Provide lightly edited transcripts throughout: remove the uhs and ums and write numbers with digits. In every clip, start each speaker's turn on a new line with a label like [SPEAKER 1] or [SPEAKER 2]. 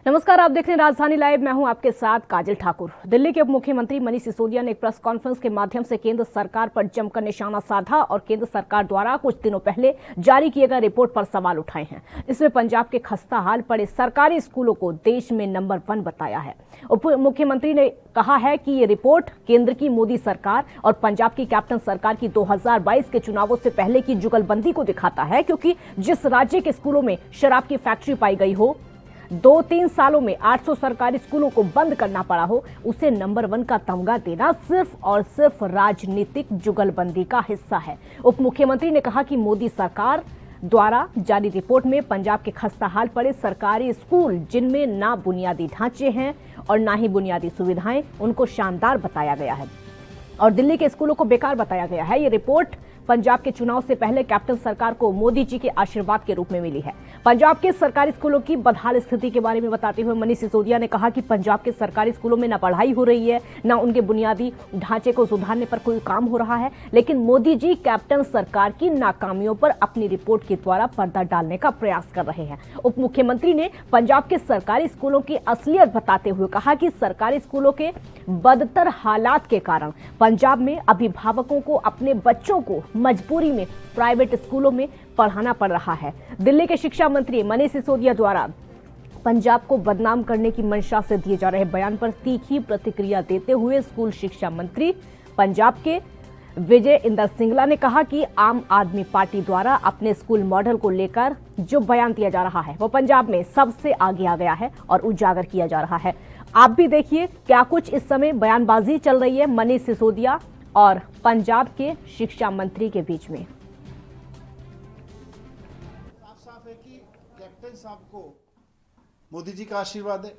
[SPEAKER 1] नमस्कार, आप देख रहे हैं राजधानी लाइव। मैं हूं आपके साथ काजल ठाकुर। दिल्ली के उप मुख्यमंत्री मनीष सिसोदिया ने एक प्रेस कॉन्फ्रेंस के माध्यम से केंद्र सरकार पर जमकर निशाना साधा और केंद्र सरकार द्वारा कुछ दिनों पहले जारी किए गए रिपोर्ट पर सवाल उठाए हैं। इसमें पंजाब के खस्ता हाल पड़े सरकारी स्कूलों को देश में नंबर 1 बताया है। उप मुख्यमंत्री ने कहा है कि ये रिपोर्ट केंद्र की मोदी सरकार और पंजाब की कैप्टन सरकार की 2022 के चुनावों से पहले की जुगलबंदी को दिखाता है, क्योंकि जिस राज्य के स्कूलों में शराब की फैक्ट्री पाई गई हो, 2-3 सालों में 800 सरकारी स्कूलों को बंद करना पड़ा हो, उसे नंबर 1 का तमगा देना सिर्फ और सिर्फ राजनीतिक जुगलबंदी का हिस्सा है। उप मुख्यमंत्री ने कहा कि मोदी सरकार द्वारा जारी रिपोर्ट में पंजाब के खस्ता हाल पड़े सरकारी स्कूल, जिनमें ना बुनियादी ढांचे हैं और ना ही बुनियादी सुविधाएं, उनको शानदार बताया गया है और दिल्ली के स्कूलों को बेकार बताया गया है। ये रिपोर्ट पंजाब के चुनाव से पहले कैप्टन सरकार को मोदी जी के आशीर्वाद के रूप में मिली है। पंजाब के सरकारी स्कूलों की बदहाल स्थिति के बारे में बताते हुए मनीष सिसोदिया ने कहा कि पंजाब के सरकारी स्कूलों में न पढ़ाई हो रही है, न उनके बुनियादी ढांचे को सुधारने पर कोई काम हो रहा है, लेकिन मोदी जी कैप्टन सरकार की नाकामियों पर अपनी रिपोर्ट के द्वारा पर्दा डालने का प्रयास कर रहे हैं। उप मुख्यमंत्री ने पंजाब के सरकारी स्कूलों की असलियत बताते हुए कहा कि सरकारी स्कूलों के बदतर हालात के कारण पंजाब में अभिभावकों को अपने बच्चों को मजबूरी में प्राइवेट स्कूलों में पढ़ाना पड़ रहा है। दिल्ली के शिक्षा मंत्री मनीष सिसोदिया द्वारा पंजाब को बदनाम करने की मंशा से दिए जा रहे बयान पर तीखी प्रतिक्रिया देते हुए स्कूल शिक्षा मंत्री पंजाब के विजय इंदर सिंगला ने कहा कि आम आदमी पार्टी द्वारा अपने स्कूल मॉडल को लेकर जो बयान दिया जा रहा है वो पंजाब में सबसे आगे आ गया है और उजागर किया जा रहा है। आप भी देखिए क्या कुछ इस समय बयानबाजी चल रही है मनीष सिसोदिया और पंजाब के शिक्षा मंत्री के बीच में।
[SPEAKER 2] साफ है कि कैप्टन साहब को मोदी जी का आशीर्वाद है।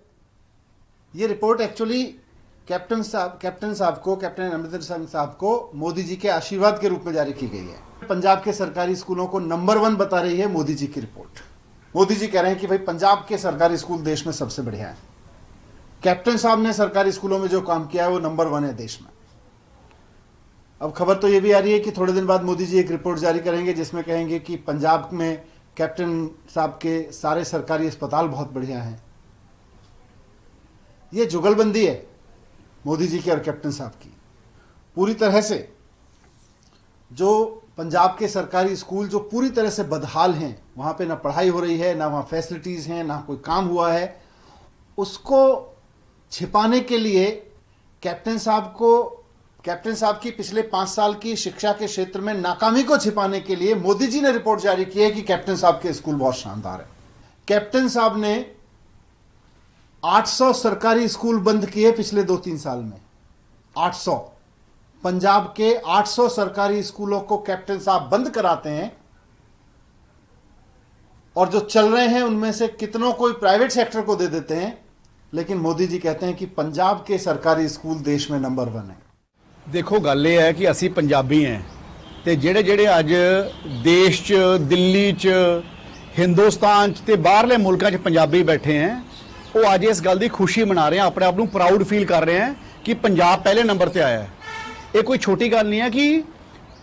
[SPEAKER 2] ये report actually captain Amarinder Singh साहब को मोदी जी के आशीर्वाद के रूप में जारी की गई है। पंजाब के सरकारी स्कूलों को नंबर 1 बता रही है मोदी जी की रिपोर्ट। मोदी जी कह रहे हैं कि भाई पंजाब के सरकारी स्कूल देश में सबसे बढ़िया है। कैप्टन साहब ने सरकारी स्कूलों में जो काम किया है वो नंबर 1 है देश में। अब खबर तो ये भी आ रही है कि थोड़े दिन बाद मोदी जी एक रिपोर्ट जारी करेंगे जिसमें कहेंगे कि पंजाब में कैप्टन साहब के सारे सरकारी अस्पताल बहुत बढ़िया हैं। ये जुगलबंदी है मोदी जी की और कैप्टन साहब की पूरी तरह से। जो पंजाब के सरकारी स्कूल जो पूरी तरह से बदहाल हैं, वहां पे ना पढ़ाई हो रही है, ना वहां फैसिलिटीज हैं, ना कोई काम हुआ है, उसको छिपाने के लिए कैप्टन साहब की पिछले 5 साल की शिक्षा के क्षेत्र में नाकामी को छिपाने के लिए मोदी जी ने रिपोर्ट जारी की है कि कैप्टन साहब के स्कूल बहुत शानदार है। कैप्टन साहब ने 800 सरकारी स्कूल बंद किए पिछले 2-3 साल में। 800 पंजाब के 800 सरकारी स्कूलों को कैप्टन साहब बंद कराते हैं और जो चल रहे हैं उनमें से कितनों कोई प्राइवेट सेक्टर को दे देते हैं, लेकिन मोदी जी कहते हैं कि पंजाब के सरकारी स्कूल देश में नंबर 1 है।
[SPEAKER 3] देखो गल ये है कि असी पंजाबी हैं ते जेड़े जेड़े अज देश च, दिल्ली च, हिंदुस्तान च ते बाहरले मुल्कां च पंजाबी बैठे हैं, वो अज इस गल की खुशी मना रहे हैं, अपने आप को प्राउड फील कर रहे हैं कि पंजाब पहले नंबर ते आया है। ये कोई छोटी गल नहीं है कि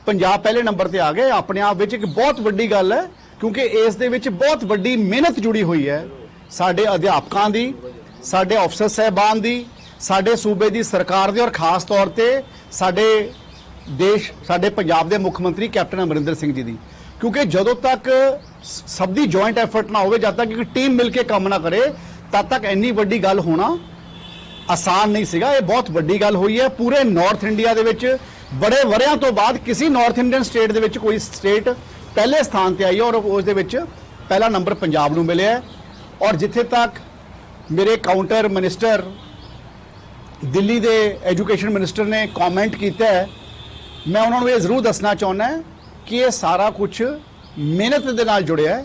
[SPEAKER 3] पंजाब पहले नंबर ते आ गए। अपने आप विच एक बहुत वड्डी गल है, क्योंकि इस दे विच बहुत वड्डी मेहनत जुड़ी हुई है साडे अध्यापकां दी, साडे अफसर साहबान दी, साडे सूबे दी सरकार दी और खास तौर पे साडे देश साडे पंजाब दे मुख मंत्री कैप्टन अमरिंदर सिंह जी दी। क्योंकि जदों तक सब दी जॉइंट एफर्ट ना हो, जब तक एक टीम मिलकर काम ना करे, तब तक इन्नी वड्डी गल होना आसान नहीं सीगा। ये बहुत वड्डी गल हुई है। पूरे नॉर्थ इंडिया दे विच बड़े वरियां तो बाद किसी नॉर्थ इंडियन स्टेट दे विच कोई स्टेट पहले स्थान ते आई है और उस दे विच पहला नंबर पंजाब नूं मिलिया है। और जिथे तक मेरे काउंटर मिनिस्टर दिल्ली दे एजुकेशन मिनिस्टर ने कॉमेंट किया है, मैं उन्होंने ये जरूर दसना चाहना है कि ये सारा कुछ मेहनत दे नाल जुड़िया है।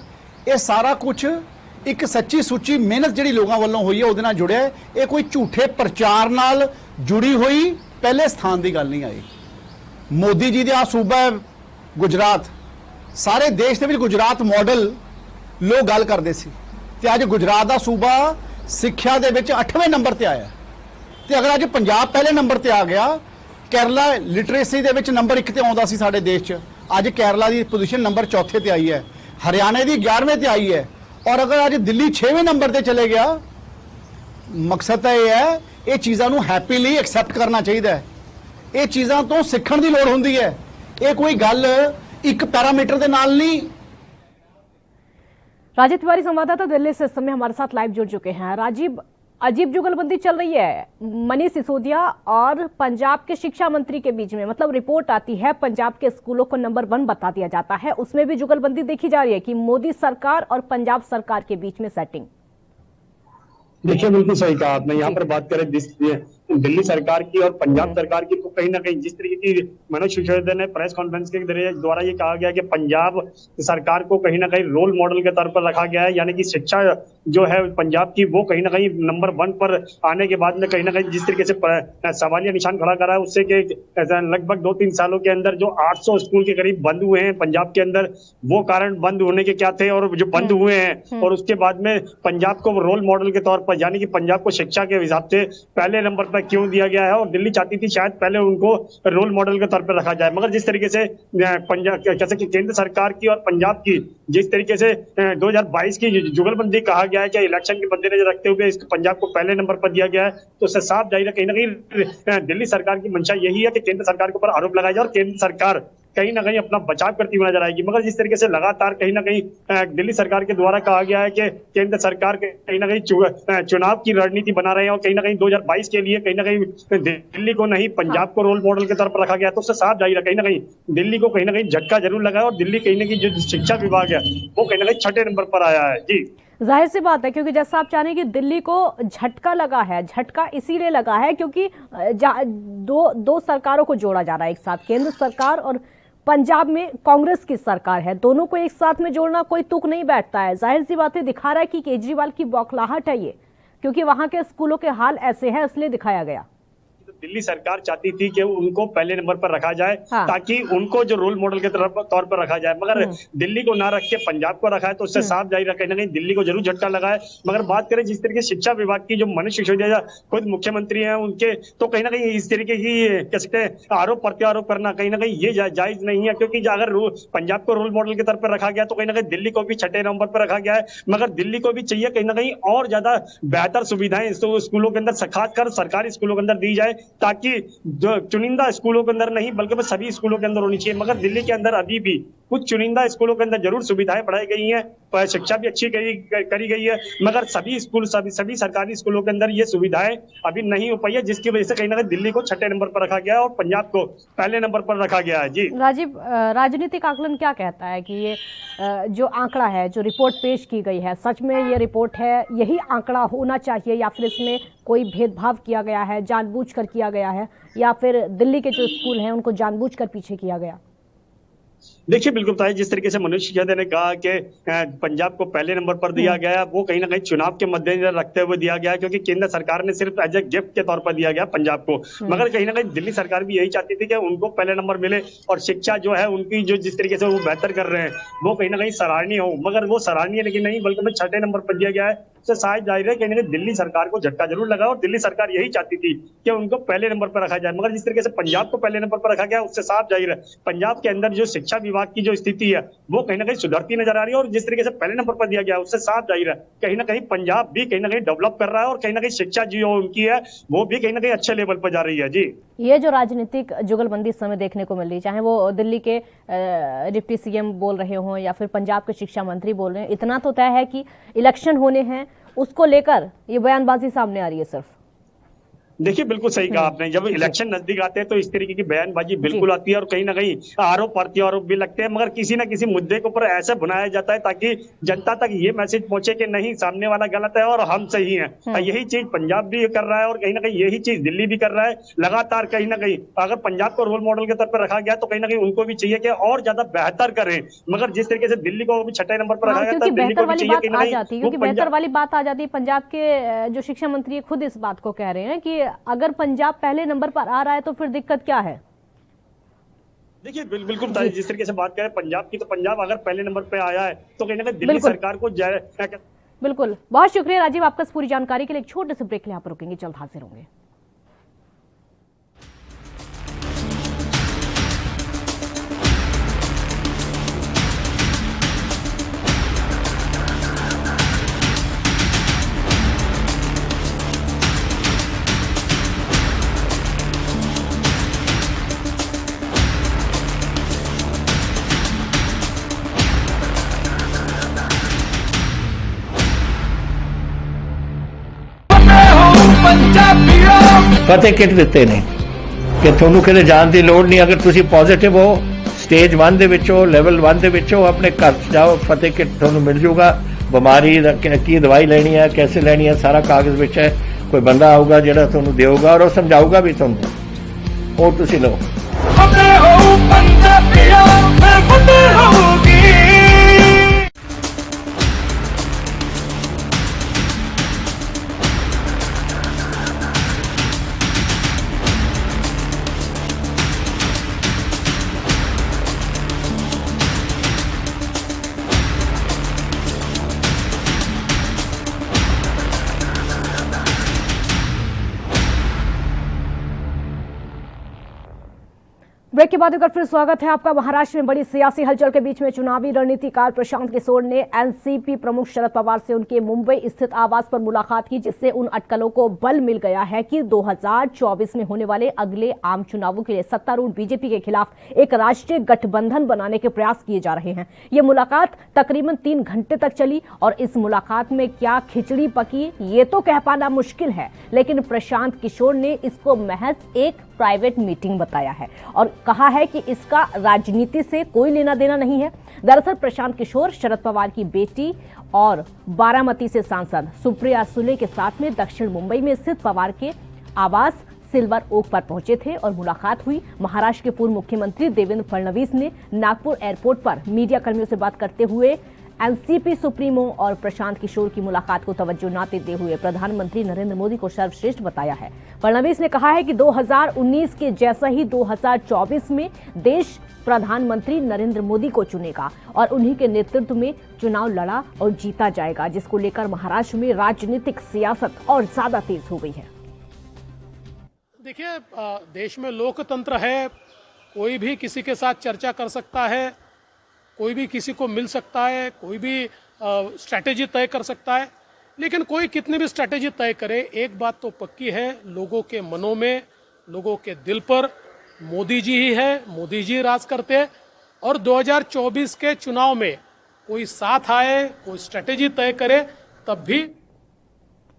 [SPEAKER 3] ये सारा कुछ एक सच्ची सुच्ची मेहनत जिहड़ी लोगों वालों हुई है उहदे नाल जुड़िया है। ये कोई झूठे प्रचार नाल जुड़ी हुई पहले स्थान की गल नहीं आई। मोदी जी दा सूबा है गुजरात, सारे देश दे विच गुजरात मॉडल लोग गल करते सी, ते अज गुजरात का सूबा सिक्ख्या दे विच 8वें नंबर ते आया। ते अगर अज पंजाब पहले नंबर ते आ गया, Kerala literacy they which number 1 ते आउंदा सी साडे देश च, अज केरला की पोजीशन नंबर 4 ते आई है, हरियाणे की 11वें ते आई है, और अगर अज दिल्ली 6वें नंबर ते चले गया ਮਕਸਦ ਤਾਂ ਇਹ ਹੈ, ਇਹ ਚੀਜ਼ਾਂ ਨੂੰ ਹੈਪੀਲੀ ਐਕਸੈਪਟ ਕਰਨਾ ਚਾਹੀਦਾ ਹੈ। ਇਹ ਚੀਜ਼ਾਂ ਤੋਂ ਸਿੱਖਣ ਦੀ ਲੋੜ ਹੁੰਦੀ ਹੈ। ਇਹ ਕੋਈ ਗੱਲ ਇੱਕ ਪੈਰਾमीटर ਦੇ ਨਾਲ नहीं।
[SPEAKER 1] राजीव तिवारी संवाददाता दिल्ली से इस समय हमारे साथ लाइव जुड़ चुके हैं। राजीव, अजीब जुगलबंदी चल रही है मनीष सिसोदिया और पंजाब के शिक्षा मंत्री के बीच में। मतलब रिपोर्ट आती है पंजाब के स्कूलों को नंबर 1 बता दिया जाता है, उसमें भी जुगलबंदी देखी जा रही है कि मोदी सरकार और पंजाब सरकार के बीच में सेटिंग।
[SPEAKER 4] देखिए बिल्कुल सही कहा आपने। यहाँ पर बात करें दिल्ली सरकार की और पंजाब सरकार की, तो कहीं ना कहीं जिस तरीके की मनोज सिसोदिया ने प्रेस कॉन्फ्रेंस के द्वारा ये कहा गया कि पंजाब सरकार को कहीं ना कहीं रोल मॉडल के तौर पर रखा गया है, यानी कि शिक्षा जो है पंजाब की वो कहीं ना कहीं नंबर 1 पर आने के बाद में कहीं ना कहीं जिस तरीके से सवालिया निशान खड़ा करा है, उससे कि लगभग 2-3 सालों के अंदर जो 800 स्कूल के करीब बंद हुए हैं पंजाब के अंदर, वो कारण बंद होने के क्या थे और जो बंद हुए हैं, और उसके बाद में पंजाब को रोल मॉडल के तौर पर, यानी कि पंजाब को शिक्षा के हिसाब से पहले नंबर पर क्यों दिया गया है, और दिल्ली चाहती थी शायद पहले उनको रोल मॉडल के तौर पर रखा जाए। मगर जिस तरीके से पंजाब जैसे कि केंद्र सरकार की और पंजाब की जिस तरीके से 2022 की जुगलबंदी कहा गया है कि इलेक्शन के मद्देनजर रखते हुए इस पंजाब को पहले नंबर पर दिया गया है, तो उससे साफ जाहिर है कहीं ना कहीं दिल्ली सरकार की मंशा यही है कि केंद्र सरकार के ऊपर आरोप लगाया जाए और केंद्र सरकार कहीं ना कहीं अपना बचाव करती हुई नजर आएगी। मगर जिस तरीके से लगातार कहीं ना कहीं दिल्ली सरकार के द्वारा कहा गया है कि केंद्र सरकार कहीं ना कहीं चुनाव की रणनीति बना रहे हैं और कहीं ना कहीं 2022 के लिए कहीं ना कहीं दिल्ली को नहीं पंजाब को रोल मॉडल के तौर पर रखा गया, तो उससे साफ जाहिर है कहीं ना कहीं दिल्ली को कहीं ना कहीं झटका जरूर लगा है और दिल्ली कहीं ना कहीं जो शिक्षा विभाग है वो कहीं ना कहीं 6ठे नंबर पर आया है। जी
[SPEAKER 1] जाहिर सी बात है, क्योंकि जैसा आप जाने कि दिल्ली को झटका लगा है, झटका इसीलिए लगा है क्योंकि दो सरकारों को जोड़ा जा रहा है एक साथ। केंद्र सरकार और पंजाब में कांग्रेस की सरकार है, दोनों को एक साथ में जोड़ना कोई तुक नहीं बैठता है। जाहिर सी बात है, दिखा रहा है कि केजरीवाल की बौखलाहट है ये, क्योंकि वहां के स्कूलों के हाल ऐसे हैं, इसलिए दिखाया गया।
[SPEAKER 4] दिल्ली सरकार चाहती थी कि उनको पहले नंबर पर रखा जाए, ताकि उनको जो रोल मॉडल के तौर पर रखा जाए, मगर दिल्ली को ना रख के पंजाब को रखा है, तो उससे साफ जाहिर है कहीं ना कहीं दिल्ली को जरूर झटका लगा है। मगर बात करें जिस तरीके शिक्षा विभाग की, जो मनीष सिसोदिया खुद मुख्यमंत्री हैं उनके, तो कहीं ना कहीं इस तरीके की कह सकते हैं आरोप प्रत्यारोप करना कहीं ना कहीं ये जायज नहीं है, क्योंकि अगर पंजाब को रोल मॉडल के तौर पर रखा गया तो कहीं ना कहीं दिल्ली को भी 6ठे नंबर पर रखा गया है। मगर दिल्ली को भी चाहिए कहीं ना कहीं और ज्यादा बेहतर सुविधाएं स्कूलों के अंदर, खासकर सरकारी स्कूलों के अंदर दी जाए, ताकि जो चुनिंदा स्कूलों के अंदर नहीं बल्कि सभी स्कूलों के अंदर होनी चाहिए। मगर दिल्ली के अंदर अभी भी कुछ चुनिंदा स्कूलों के अंदर जरूर सुविधाएं बढ़ाई गई हैं, शिक्षा भी अच्छी करी गई है, मगर सभी सरकारी स्कूलों के अंदर ये सुविधाएं अभी नहीं हो पाई है, जिसकी वजह से कहीं ना कहीं दिल्ली को 6ठे नंबर पर रखा गया है और पंजाब को पहले नंबर पर रखा गया है। जी
[SPEAKER 1] राजीव, राजनीतिक आकलन क्या कहता है कि ये जो आंकड़ा है, जो रिपोर्ट पेश की गई है, सच में ये रिपोर्ट है, यही आंकड़ा होना चाहिए, या फिर इसमें कोई भेदभाव किया गया है, जानबूझकर किया गया है, या फिर दिल्ली के जो स्कूल हैं उनको जानबूझकर पीछे किया गया?
[SPEAKER 4] देखिए बिल्कुल बताइए, जिस तरीके से मनोज सिसोदिया ने कहा कि पंजाब को पहले नंबर पर दिया गया है, वो कहीं ना कहीं चुनाव के मद्देनजर रखते हुए दिया गया है, क्योंकि केंद्र सरकार ने सिर्फ एज ए गिफ्ट के तौर पर दिया गया पंजाब को। मगर कहीं ना कहीं दिल्ली सरकार भी यही चाहती थी कि उनको पहले नंबर मिले और शिक्षा जो है उनकी जो जिस तरीके से वो बेहतर कर रहे हैं वो कहीं ना कहीं सराहनीय हो, मगर वो सराहनीय लेकिन नहीं बल्कि 6ठे नंबर पर दिया गया है। उससे शायद जाहिर है कहीं ना कहीं दिल्ली सरकार को झटका जरूर लगा और दिल्ली सरकार यही चाहती थी कि उनको पहले नंबर पर रखा जाए। मगर जिस तरीके से पंजाब को पहले नंबर पर रखा गया, उससे साफ जाहिर है पंजाब के अंदर जो शिक्षा विभाग की जो स्थिति है वो कहीं ना कहीं सुधरती नजर आ रही है, और जिस तरीके से पहले नंबर पर दिया गया उससे साफ जाहिर है कहीं ना कहीं पंजाब भी कहीं ना कहीं डेवलप कर रहा है और कहीं ना कहीं शिक्षा जो उनकी है वो भी कहीं ना कहीं अच्छे लेवल पर जा रही है। जी
[SPEAKER 1] ये जो राजनीतिक जुगलबंदी इस समय देखने को मिल रही, चाहे वो दिल्ली के डिप्टी सीएम बोल रहे हों या फिर पंजाब के शिक्षा मंत्री बोल रहे हैं, इतना तो तय है कि इलेक्शन होने हैं, उसको लेकर ये बयानबाजी सामने आ रही है सिर्फ।
[SPEAKER 4] देखिए बिल्कुल सही कहा आपने, जब इलेक्शन नजदीक आते हैं तो इस तरीके की बयानबाजी बिल्कुल आती है और कहीं ना कहीं आरोप प्रत्यारोप भी लगते हैं, मगर किसी ना किसी मुद्दे के ऊपर ऐसे बनाया जाता है ताकि जनता तक ये मैसेज पहुंचे कि नहीं, सामने वाला गलत है और हम सही हैं। यही चीज पंजाब भी कर रहा है और कहीं ना कहीं यही चीज दिल्ली भी कर रहा है लगातार। कहीं ना कहीं अगर पंजाब को रोल मॉडल के तौर पर रखा गया तो कहीं ना कहीं उनको भी चाहिए कि और ज्यादा बेहतर करें, मगर जिस तरीके से दिल्ली को भी 6ठे नंबर पर रखा गया था, दिल्ली को भी चाहिए कहीं ना कहीं,
[SPEAKER 1] क्योंकि बेहतर वाली बात आ जाती है। पंजाब के जो शिक्षा मंत्री खुद इस बात को कह रहे हैं कि अगर पंजाब पहले नंबर पर आ रहा है तो फिर दिक्कत क्या है?
[SPEAKER 4] देखिए बिल्कुल जिस तरीके से बात करें पंजाब की, तो पंजाब अगर पहले नंबर पे आया है तो कहीं ना कहीं दिल्ली सरकार को
[SPEAKER 1] बिल्कुल। बहुत शुक्रिया राजीव आपका इस पूरी जानकारी के लिए। एक छोटे से ब्रेक के लिए यहाँ पर रुकेंगे, जल्द हाजिर होंगे।
[SPEAKER 5] ਫਤਿਹ ਕਿਟ ਦਿੱਤੇ ਨੇ ਕਿ ਤੁਹਾਨੂੰ ਕਿਤੇ ਜਾਣ ਦੀ ਲੋੜ ਨਹੀਂ। ਅਗਰ ਤੁਸੀਂ ਪੋਜ਼ਿਟਿਵ ਹੋ, ਸਟੇਜ 1 ਦੇ ਵਿੱਚ ਹੋ, ਲੈਵਲ 1 ਦੇ ਵਿੱਚ ਹੋ, ਆਪਣੇ ਘਰ 'ਚ ਜਾਓ, ਫਤਿਹ ਕਿਟ ਤੁਹਾਨੂੰ ਮਿਲ ਜੂਗਾ। ਬਿਮਾਰੀ ਦਾ ਕੀ ਦਵਾਈ ਲੈਣੀ ਹੈ, कैसे ਲੈਣੀ ਹੈ, ਸਾਰਾ ਕਾਗਜ਼ ਵਿੱਚ ਹੈ। ਕੋਈ ਬੰਦਾ ਆਊਗਾ ਜਿਹੜਾ ਤੁਹਾਨੂੰ ਦੇਊਗਾ ਔਰ ਉਹ ਸਮਝਾਊਗਾ ਵੀ ਤੁਹਾਨੂੰ, ਉਹ ਤੁਸੀਂ ਲਓ।
[SPEAKER 1] ब्रेक के बाद एक बार फिर स्वागत है आपका। महाराष्ट्र में बड़ी सियासी हलचल के बीच में चुनावी रणनीतिकार प्रशांत किशोर ने एनसीपी प्रमुख शरद पवार से उनके मुंबई स्थित आवास पर मुलाकात की, जिससे उन अटकलों को बल मिल गया है कि 2024 में होने वाले अगले आम चुनावों के लिए सत्तारूढ़ बीजेपी के खिलाफ एक राष्ट्रीय गठबंधन बनाने के प्रयास किए जा रहे हैं। ये मुलाकात तकरीबन 3 घंटे तक चली और इस मुलाकात में क्या खिचड़ी पकी ये तो कह पाना मुश्किल है, लेकिन प्रशांत किशोर ने इसको महज एक प्राइवेट मीटिंग बताया है और कहा है कि इसका राजनीति से कोई लेना देना नहीं है। दरअसल प्रशांत किशोर शरद पवार की बेटी और बारामती से सांसद सुप्रिया सुले के साथ में दक्षिण मुंबई में स्थित पवार के आवास सिल्वर ओक पर पहुंचे थे और मुलाकात हुई। महाराष्ट्र के पूर्व मुख्यमंत्री देवेंद्र फडणवीस ने नागपुर एयरपोर्ट पर मीडिया कर्मियों से बात करते हुए एनसीपी सुप्रीमो और प्रशांत किशोर की मुलाकात को तवज्जो न देते हुए प्रधानमंत्री नरेंद्र मोदी को सर्वश्रेष्ठ बताया है। फडणवीस ने कहा है कि 2019 के जैसा ही 2024 में देश प्रधानमंत्री नरेंद्र मोदी को चुनेगा और उन्हीं के नेतृत्व में चुनाव लड़ा और जीता जाएगा, जिसको लेकर महाराष्ट्र में राजनीतिक सियासत और ज्यादा तेज हो गई है।
[SPEAKER 6] देखिए, देश में लोकतंत्र है, कोई भी किसी के साथ चर्चा कर सकता है, कोई भी किसी को मिल सकता है, कोई भी स्ट्रैटेजी तय कर सकता है, लेकिन कोई कितनी भी स्ट्रैटेजी तय करे, एक बात तो पक्की है, लोगों के मनों में, लोगों के दिल पर मोदी जी ही है, मोदी जी राज करते हैं। और 2024 के चुनाव में कोई साथ आए, कोई स्ट्रैटेजी तय करे, तब भी।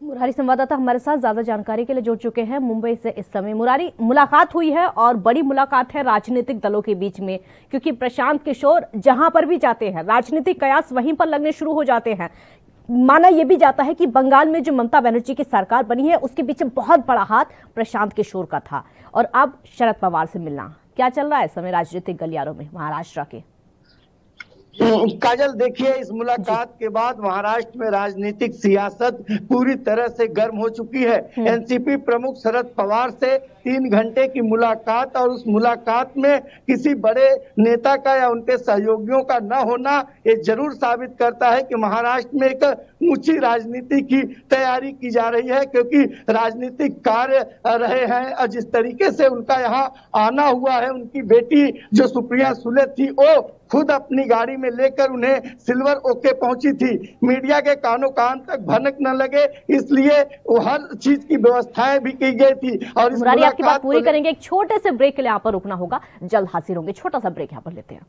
[SPEAKER 1] मुरारी संवाददाता हमारे साथ ज्यादा जानकारी के लिए जुड़ चुके हैं मुंबई से इस समय। मुरारी, मुलाकात हुई है और बड़ी मुलाकात है राजनीतिक दलों के बीच में, क्योंकि प्रशांत किशोर जहां पर भी जाते हैं राजनीतिक कयास वहीं पर लगने शुरू हो जाते हैं। माना यह भी जाता है कि बंगाल में जो ममता बनर्जी की सरकार बनी है उसके पीछे बहुत बड़ा हाथ प्रशांत किशोर का था, और अब शरद पवार से मिलना, क्या चल रहा है इस समय राजनीतिक गलियारों में महाराष्ट्र के?
[SPEAKER 7] काजल, देखिए, इस मुलाकात के बाद महाराष्ट्र में राजनीतिक सियासत पूरी तरह से गर्म हो चुकी है। एनसीपी प्रमुख शरद पवार से 3 घंटे की मुलाकात, और उस मुलाकात में किसी बड़े नेता का या उनके सहयोगियों का न होना ये जरूर साबित करता है कि महाराष्ट्र में एक ऊंची राजनीति की तैयारी की जा रही है, क्योंकि राजनीतिक कार्य रहे हैं और जिस तरीके से उनका यहाँ आना हुआ है, उनकी बेटी जो सुप्रिया सुले थी वो खुद अपनी गाड़ी में लेकर उन्हें सिल्वर ओके पहुंची थी। मीडिया के कानों कान तक भनक न लगे, इसलिए हर चीज की व्यवस्थाएं भी की गई थी। और इस मुलाकात
[SPEAKER 1] आपकी बात पूरी करेंगे, एक छोटे से ब्रेक के लिए यहाँ पर रुकना होगा, जल्द हाजिर होंगे। छोटा सा ब्रेक यहाँ पर लेते हैं।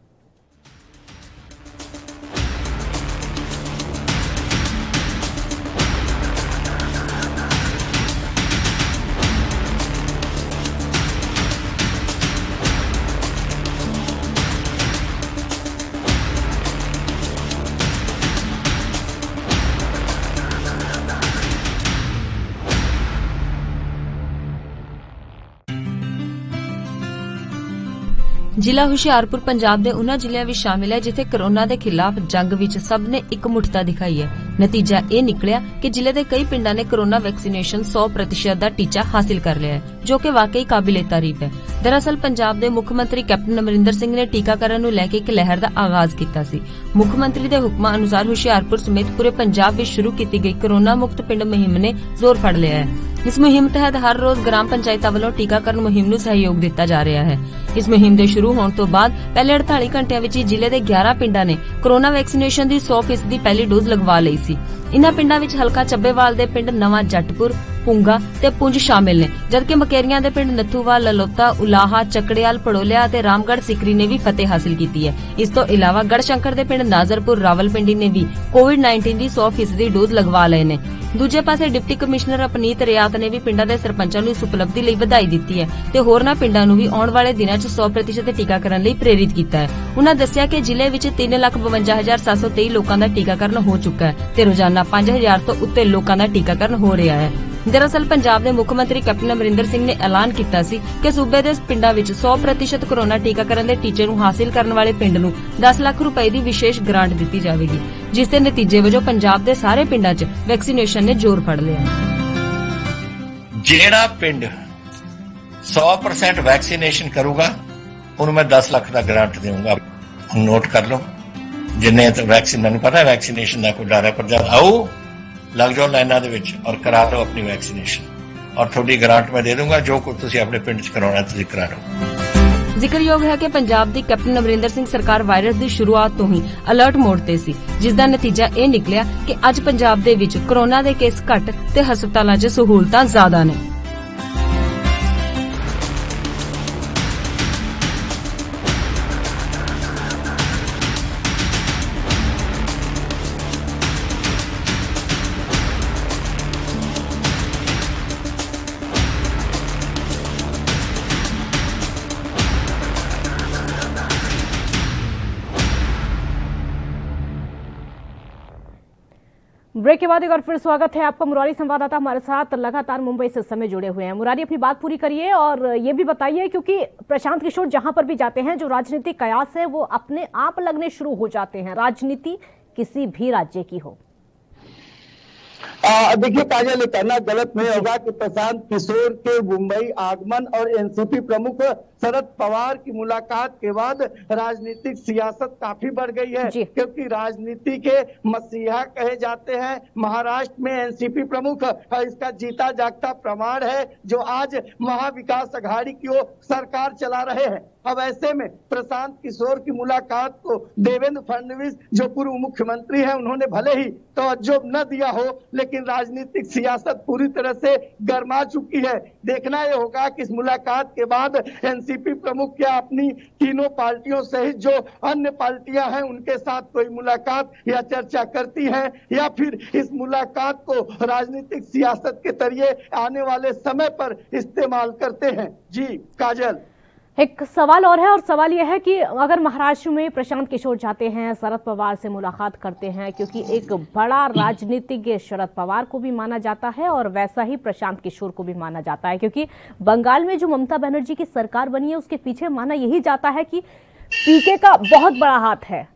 [SPEAKER 8] ਜ਼ਿਲ੍ਹਾ ਹੁਸ਼ਿਆਰਪੁਰ ਪੰਜਾਬ ਦੇ ਉਹਨਾਂ ਜ਼ਿਲ੍ਹਿਆਂ ਵਿੱਚ ਸ਼ਾਮਿਲ ਹੈ ਜਿੱਥੇ ਕਰੋਨਾ ਦੇ ਖਿਲਾਫ ਜੰਗ ਵਿੱਚ ਸਭ ਨੇ ਇਕਮੁੱਠਤਾ ਦਿਖਾਈ ਹੈ। ਨਤੀਜਾ ਇਹ ਨਿਕਲਿਆ ਕਿ ਜ਼ਿਲ੍ਹੇ ਦੇ ਕਈ ਪਿੰਡਾਂ ਨੇ ਕਰੋਨਾ ਵੈਕਸੀਨੇਸ਼ਨ 100% ਦਾ ਟੀਚਾ ਹਾਸਿਲ ਕਰ ਲਿਆ ਹੈ, ਜੋ ਕਿ ਵਾਕਈ ਕਾਬਿਲੇ ਤਾਰੀਫ ਹੈ। ਦਰਅਸਲ ਪੰਜਾਬ ਦੇ ਮੁੱਖ ਮੰਤਰੀ ਕੈਪਟਨ ਅਮਰਿੰਦਰ ਸਿੰਘ ਨੇ ਟੀਕਾਕਰਨ ਨੂੰ ਲੈ ਕੇ ਇੱਕ ਲਹਿਰ ਦਾ ਆਗਾਜ਼ ਕੀਤਾ ਸੀ। ਮੁੱਖ ਮੰਤਰੀ ਦੇ ਹੁਕਮਾਂ ਅਨੁਸਾਰ ਹੁਸ਼ਿਆਰਪੁਰ ਸਮੇਤ ਪੂਰੇ ਪੰਜਾਬ ਵਿੱਚ ਸ਼ੁਰੂ ਕੀਤੀ ਗਈ ਕਰੋਨਾ ਮੁਕਤ ਪਿੰਡ ਮੁਹਿੰਮ ਨੇ ਜ਼ੋਰ ਫੜ ਲਿਆ ਹੈ। ਇਸ ਮੁਹਿੰਮ ਤਹਿਤ ਹਰ ਰੋਜ਼ ਗ੍ਰਾਮ ਪੰਚਾਇਤਾਂ ਵੱਲੋਂ ਟੀਕਾਕਰਨ ਮੁਹਿੰਮ ਨੂੰ ਸਹਿਯੋਗ ਦਿੱਤਾ ਜਾ ਰਿਹਾ ਹੈ। ਇਸ ਮੁਹਿੰਮ ਦੇ ਸ਼ੁਰੂ ਹੋਣ ਤੋਂ ਬਾਅਦ ਪਹਿਲੇ 48 ਘੰਟਿਆਂ ਵਿੱਚ ਹੀ ਜ਼ਿਲ੍ਹੇ ਦੇ 11 ਪਿੰਡਾਂ ਨੇ ਕਰੋਨਾ ਵੈਕਸੀਨੇਸ਼ਨ ਦੀ 100% ਦੀ ਪਹਿਲੀ ਡੋਜ਼ ਲਗਵਾ ਲਈ ਸੀ। ਇਨ੍ਹਾਂ ਪਿੰਡਾਂ ਵਿੱਚ ਹਲਕਾ ਚੱਬੇਵਾਲ ਦੇ ਪਿੰਡ ਨਵਾਂ ਜੱਟਪੁਰ, ਪੁੰਗਾ ਤੇ ਪੁੰਜ ਸ਼ਾਮਿਲ ਨੇ, ਜਦਕਿ ਮਕੇਰੀਆਂ ਦੇ ਪਿੰਡ ਨੱਥੂਵਾਲ, ਲਲੋਤਾ, ਉਲਾਹਾ, ਚੱਕੜਿਆਲ, ਪੜੋਲਿਆ ਤੇ ਰਾਮਗੜ੍ਹ ਸਿਕਰੀ ਨੇ ਵੀ ਫਤਿਹ ਹਾਸਿਲ ਕੀਤੀ ਹੈ। ਇਸ ਤੋਂ ਇਲਾਵਾ ਗੜਸ਼ੰਕਰ ਦੇ ਪਿੰਡ ਨਾਜ਼ਰਪੁਰ, ਰਾਵਲਪਿੰਡੀ ਨੇ ਵੀ ਕੋਵਿਡ-19 ਦੀ 100% ਦੀ ਡੋਜ਼ ਲਗਵਾ ਲਏ ਨੇ। ਦੂਜੇ ਪਾਸੇ ਡਿਪਟੀ ਕਮਿਸ਼ਨਰ ਅਪਨੀਤ ਰਿਆਤ ਨੇ ਵੀ ਪਿੰਡਾਂ ਦੇ ਸਰਪੰਚਾਂ ਨੂੰ ਇਸ ਉਪਲਬਧੀ ਲਈ ਵਧਾਈ ਦਿੱਤੀ ਹੈ ਤੇ ਹੋਰਨਾਂ ਪਿੰਡਾਂ ਨੂੰ ਵੀ ਆਉਣ ਵਾਲੇ ਦਿਨਾਂ 'ਚ 100% ਟੀਕਾਕਰਨ ਲਈ ਪ੍ਰੇਰਿਤ ਕੀਤਾ ਹੈ। ਉਨ੍ਹਾਂ ਦੱਸਿਆ ਕਿ ਜ਼ਿਲ੍ਹੇ ਵਿੱਚ 3,52,723 ਲੋਕਾਂ ਦਾ ਟੀਕਾਕਰਨ ਹੋ ਚੁੱਕਾ ਹੈ ਤੇ ਰੋਜ਼ਾਨਾ 5,000 ਤੋਂ ਉੱਤੇ ਲੋਕਾਂ ਦਾ ਟੀਕਾਕਰਨ ਹੋ ਰਿਹਾ ਹੈ। ਦਰਅਸਲ ਪੰਜਾਬ ਦੇ ਮੁੱਖ ਮੰਤਰੀ ਕੈਪਟਨ ਅਮਰਿੰਦਰ ਸਿੰਘ ਨੇ ਐਲਾਨ ਕੀਤਾ ਸੀ ਕਿ ਸੂਬੇ ਦੇ ਪਿੰਡਾਂ ਵਿੱਚ 100% ਕੋਰੋਨਾ ਟੀਕਾਕਰਨ ਦੇ ਟੀਚੇ ਨੂੰ ਹਾਸਿਲ ਕਰਨ ਵਾਲੇ ਪਿੰਡ ਨੂੰ 10 ਲੱਖ ਰੁਪਏ ਦੀ ਵਿਸ਼ੇਸ਼ ਗ੍ਰਾਂਟ ਦਿੱਤੀ ਜਾਵੇਗੀ, ਜਿਸ ਦੇ ਨਤੀਜੇ ਵਜੋਂ ਪੰਜਾਬ ਦੇ ਸਾਰੇ ਪਿੰਡਾਂ 'ਚ ਵੈਕਸੀਨੇਸ਼ਨ ਨੇ ਜ਼ੋਰ ਫੜ ਲਿਆ।
[SPEAKER 5] ਜਿਹੜਾ ਪਿੰਡ 100% ਵੈਕਸੀਨੇਸ਼ਨ ਕਰੂਗਾ ਉਹਨੂੰ ਮੈਂ 10 ਲੱਖ ਦਾ ਗ੍ਰਾਂਟ ਦੇਵਾਂਗਾ। ਨੋਟ ਕਰ ਲਓ, ਜਿੰਨੇ ਤਾਂ ਵੈਕਸੀਨ, ਮੈਨੂੰ ਪਤਾ ਵੈਕਸੀਨੇਸ਼ਨ ਦਾ ਕੋਈ ਡਰ ਹੈ, ਪਰ ਜਦ ਆਓ ਲੱਗ ਜਾਓ ਲਾਈਨਾਂ ਦੇ ਵਿੱਚ ਔਰ ਕਰਾ ਲਓ ਆਪਣੀ ਵੈਕਸੀਨੇਸ਼ਨ ਔਰ ਤੁਹਾਡੀ ਗ੍ਰਾਂਟ ਮੈਂ ਦੇ ਦੂੰਗਾ। ਜੋ ਕੁਝ ਤੁਸੀਂ ਆਪਣੇ ਪਿੰਡ 'ਚ ਕਰਾਉਣਾ ਤੁਸੀਂ ਕਰਾ ਲਓ।
[SPEAKER 8] ਜ਼ਿਕਰਯੋਗ ਹੈ ਕਿ ਪੰਜਾਬ ਦੀ ਕੈਪਟਨ ਅਮਰਿੰਦਰ ਸਿੰਘ ਸਰਕਾਰ ਵਾਇਰਸ ਦੀ ਸ਼ੁਰੂਆਤ ਤੋਂ ਹੀ ਅਲਰਟ ਮੋਡ ਤੇ ਸੀ, ਜਿਸ ਦਾ ਨਤੀਜਾ ਇਹ ਨਿਕਲਿਆ ਕਿ ਅੱਜ ਪੰਜਾਬ ਦੇ ਵਿੱਚ ਕੋਰੋਨਾ ਦੇ ਕੇਸ ਘੱਟ ਤੇ ਹਸਪਤਾਲਾਂ 'ਚ ਸਹੂਲਤਾਂ ਜ਼ਿਆਦਾ ਨੇ।
[SPEAKER 1] ब्रेक के बाद एक बार फिर स्वागत है आपका। मुरारी संवाददाता हमारे साथ लगातार मुंबई से समय जुड़े हुए हैं। मुरारी, अपनी बात पूरी करिए और ये भी बताइए, क्योंकि प्रशांत किशोर जहां पर भी जाते हैं जो राजनीतिक कयास है वो अपने आप लगने शुरू हो जाते हैं, राजनीति किसी भी राज्य की हो।
[SPEAKER 7] देखिए काजल, कहना गलत नहीं होगा कि प्रशांत किशोर के मुंबई आगमन और एनसीपी प्रमुख शरद पवार की मुलाकात के बाद राजनीतिक सियासत काफी बढ़ गई है, क्योंकि राजनीति के मसीहा कहे जाते हैं महाराष्ट्र में एनसीपी प्रमुख। इसका जीता जागता प्रमाण है जो आज महाविकास अघाड़ी की ओर सरकार चला रहे हैं। अब ऐसे में प्रशांत किशोर की मुलाकात को देवेंद्र फडणवीस जो पूर्व मुख्यमंत्री हैं उन्होंने भले ही तवज्जो न दिया हो, लेकिन राजनीतिक सियासत पूरी तरह से गर्मा चुकी है। देखना यह होगा कि इस मुलाकात के बाद एनसीपी प्रमुख क्या अपनी तीनों पार्टियों सहित जो अन्य पार्टियां हैं उनके साथ कोई मुलाकात या चर्चा करती हैं, या फिर इस मुलाकात को राजनीतिक सियासत के जरिए आने वाले समय पर इस्तेमाल करते हैं। जी काजल,
[SPEAKER 1] एक सवाल और है, और सवाल यह है कि अगर महाराष्ट्र में प्रशांत किशोर जाते हैं, शरद पवार से मुलाकात करते हैं, क्योंकि एक बड़ा राजनीतिज्ञ शरद पवार को भी माना जाता है और वैसा ही प्रशांत किशोर को भी माना जाता है, क्योंकि बंगाल में जो ममता बनर्जी की सरकार बनी है उसके पीछे माना यही जाता है कि पीके का बहुत बड़ा हाथ है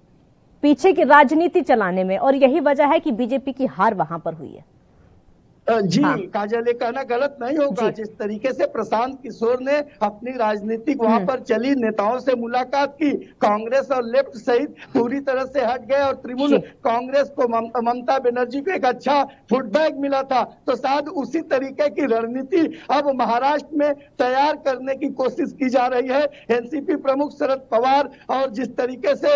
[SPEAKER 1] पीछे की राजनीति चलाने में, और यही वजह है कि बीजेपी की हार वहां पर हुई है।
[SPEAKER 7] जी काजल, ये कहना गलत नहीं होगा। जिस तरीके से प्रशांत किशोर ने अपनी राजनीतिक वहां पर चली नेताओं से मुलाकात की, कांग्रेस और लेफ्ट सहित पूरी तरह से हट गए और तृणमूल कांग्रेस को ममता बनर्जी को एक अच्छा फुटबैक मिला था, तो शायद उसी तरीके की रणनीति अब महाराष्ट्र में तैयार करने की कोशिश की जा रही है। एनसीपी प्रमुख शरद पवार और जिस तरीके से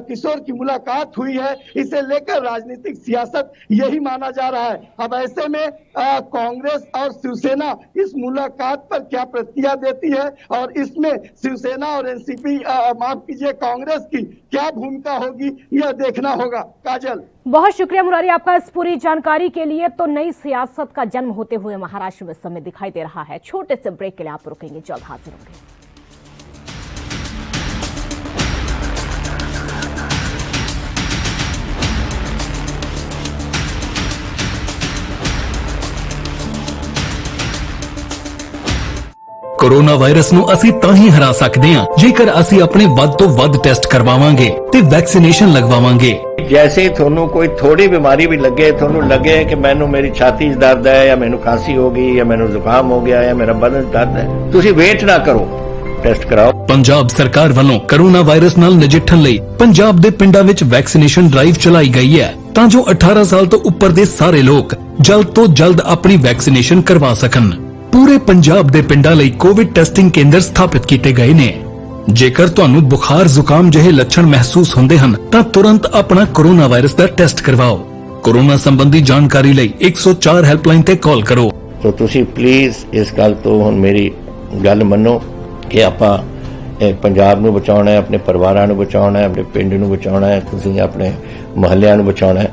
[SPEAKER 7] किशोर की मुलाकात हुई है, इसे लेकर राजनीतिक सियासत यही माना जा रहा है। अब ऐसे में कांग्रेस और शिवसेना इस मुलाकात पर क्या प्रतिक्रिया देती है और इसमें शिवसेना और एनसीपी माफ कीजिए कांग्रेस की क्या भूमिका होगी, यह देखना होगा। काजल,
[SPEAKER 1] बहुत शुक्रिया मुरारी आपका इस पूरी जानकारी के लिए। तो नई सियासत का जन्म होते हुए महाराष्ट्र में समय दिखाई दे रहा है। छोटे से ब्रेक के लिए आप रुकेंगे, जल्द हाजिर होंगे।
[SPEAKER 9] कोरोना वायरस ਨੂੰ ਅਸੀਂ ਤਾਂ ਹੀ ਹਰਾ ਸਕਦੇ ਹਾਂ ਜੇਕਰ ਅਸੀਂ ਆਪਣੇ ਵੱਧ ਤੋਂ ਵੱਧ ਟੈਸਟ ਕਰਵਾਵਾਂਗੇ ਤੇ ਵੈਕਸੀਨੇਸ਼ਨ ਲਗਵਾਵਾਂਗੇ।
[SPEAKER 5] जैसे ही ਤੁਹਾਨੂੰ ਕੋਈ ਥੋੜੀ ਬਿਮਾਰੀ ਵੀ ਲੱਗੇ, ਤੁਹਾਨੂੰ ਲੱਗੇ ਕਿ ਮੈਨੂੰ ਮੇਰੀ ਛਾਤੀ 'ਚ ਦਰਦ ਹੈ ਜਾਂ ਮੈਨੂੰ ਖਾਂਸੀ ਹੋ ਗਈ ਜਾਂ ਮੈਨੂੰ ਜ਼ੁਕਾਮ ਹੋ ਗਿਆ ਜਾਂ ਮੇਰਾ ਬਦਨ ਦਰਦ ਹੈ, ਤੁਸੀਂ ਵੇਟ ਨਾ ਕਰੋ, ਟੈਸਟ ਕਰਾਓ। ਪੰਜਾਬ ਸਰਕਾਰ ਵੱਲੋਂ ਕੋਰੋਨਾ ਵਾਇਰਸ ਨਾਲ ਨਜਿੱਠਣ ਲਈ ਪੰਜਾਬ ਦੇ ਪਿੰਡਾਂ ਵਿੱਚ ਵੈਕਸੀਨੇਸ਼ਨ ਡਰਾਈਵ ਚਲਾਈ ਗਈ ਹੈ ਤਾਂ ਜੋ 18 ਸਾਲ ਤੋਂ ਉੱਪਰ ਦੇ ਸਾਰੇ ਲੋਕ ਜਲਦ ਤੋਂ ਜਲਦ ਆਪਣੀ ਵੈਕਸੀਨੇਸ਼ਨ ਕਰਵਾ ਸਕਣ। ਪੂਰੇ ਪੰਜਾਬ ਦੇ ਪਿੰਡਾਂ ਲਈ ਕੋਵਿਡ ਟੈਸਟਿੰਗ ਕੇਂਦਰ ਸਥਾਪਿਤ ਕੀਤੇ ਗਏ ਨੇ। ਜੇਕਰ ਤੁਹਾਨੂੰ ਬੁਖਾਰ ਜ਼ੁਕਾਮ ਜਿਹੇ ਲੱਛਣ ਮਹਿਸੂਸ ਹੁੰਦੇ ਹਨ ਤਾਂ ਤੁਰੰਤ ਆਪਣਾ ਕੋਰੋਨਾ ਵਾਇਰਸ ਦਾ ਟੈਸਟ ਕਰਵਾਓ। ਕੋਰੋਨਾ ਸੰਬੰਧੀ ਜਾਣਕਾਰੀ ਲਈ 104 ਹੈਲਪਲਾਈਨ ਤੇ ਕਾਲ ਕਰੋ। तो ਤੁਸੀਂ ਪਲੀਜ਼ ਇਸ ਗੱਲ ਤੋਂ ਹੁਣ ਮੇਰੀ ਗੱਲ ਮੰਨੋ ਕਿ ਆਪਾਂ ਪੰਜਾਬ ਨੂੰ ਬਚਾਉਣਾ ਹੈ, ਆਪਣੇ ਪਰਿਵਾਰਾਂ ਨੂੰ ਬਚਾਉਣਾ ਹੈ, ਆਪਣੇ ਪਿੰਡ ਨੂੰ ਬਚਾਉਣਾ ਹੈ, ਤੁਸੀਂ ਆਪਣੇ ਮੁਹੱਲਿਆਂ ਨੂੰ ਬਚਾਉਣਾ ਹੈ।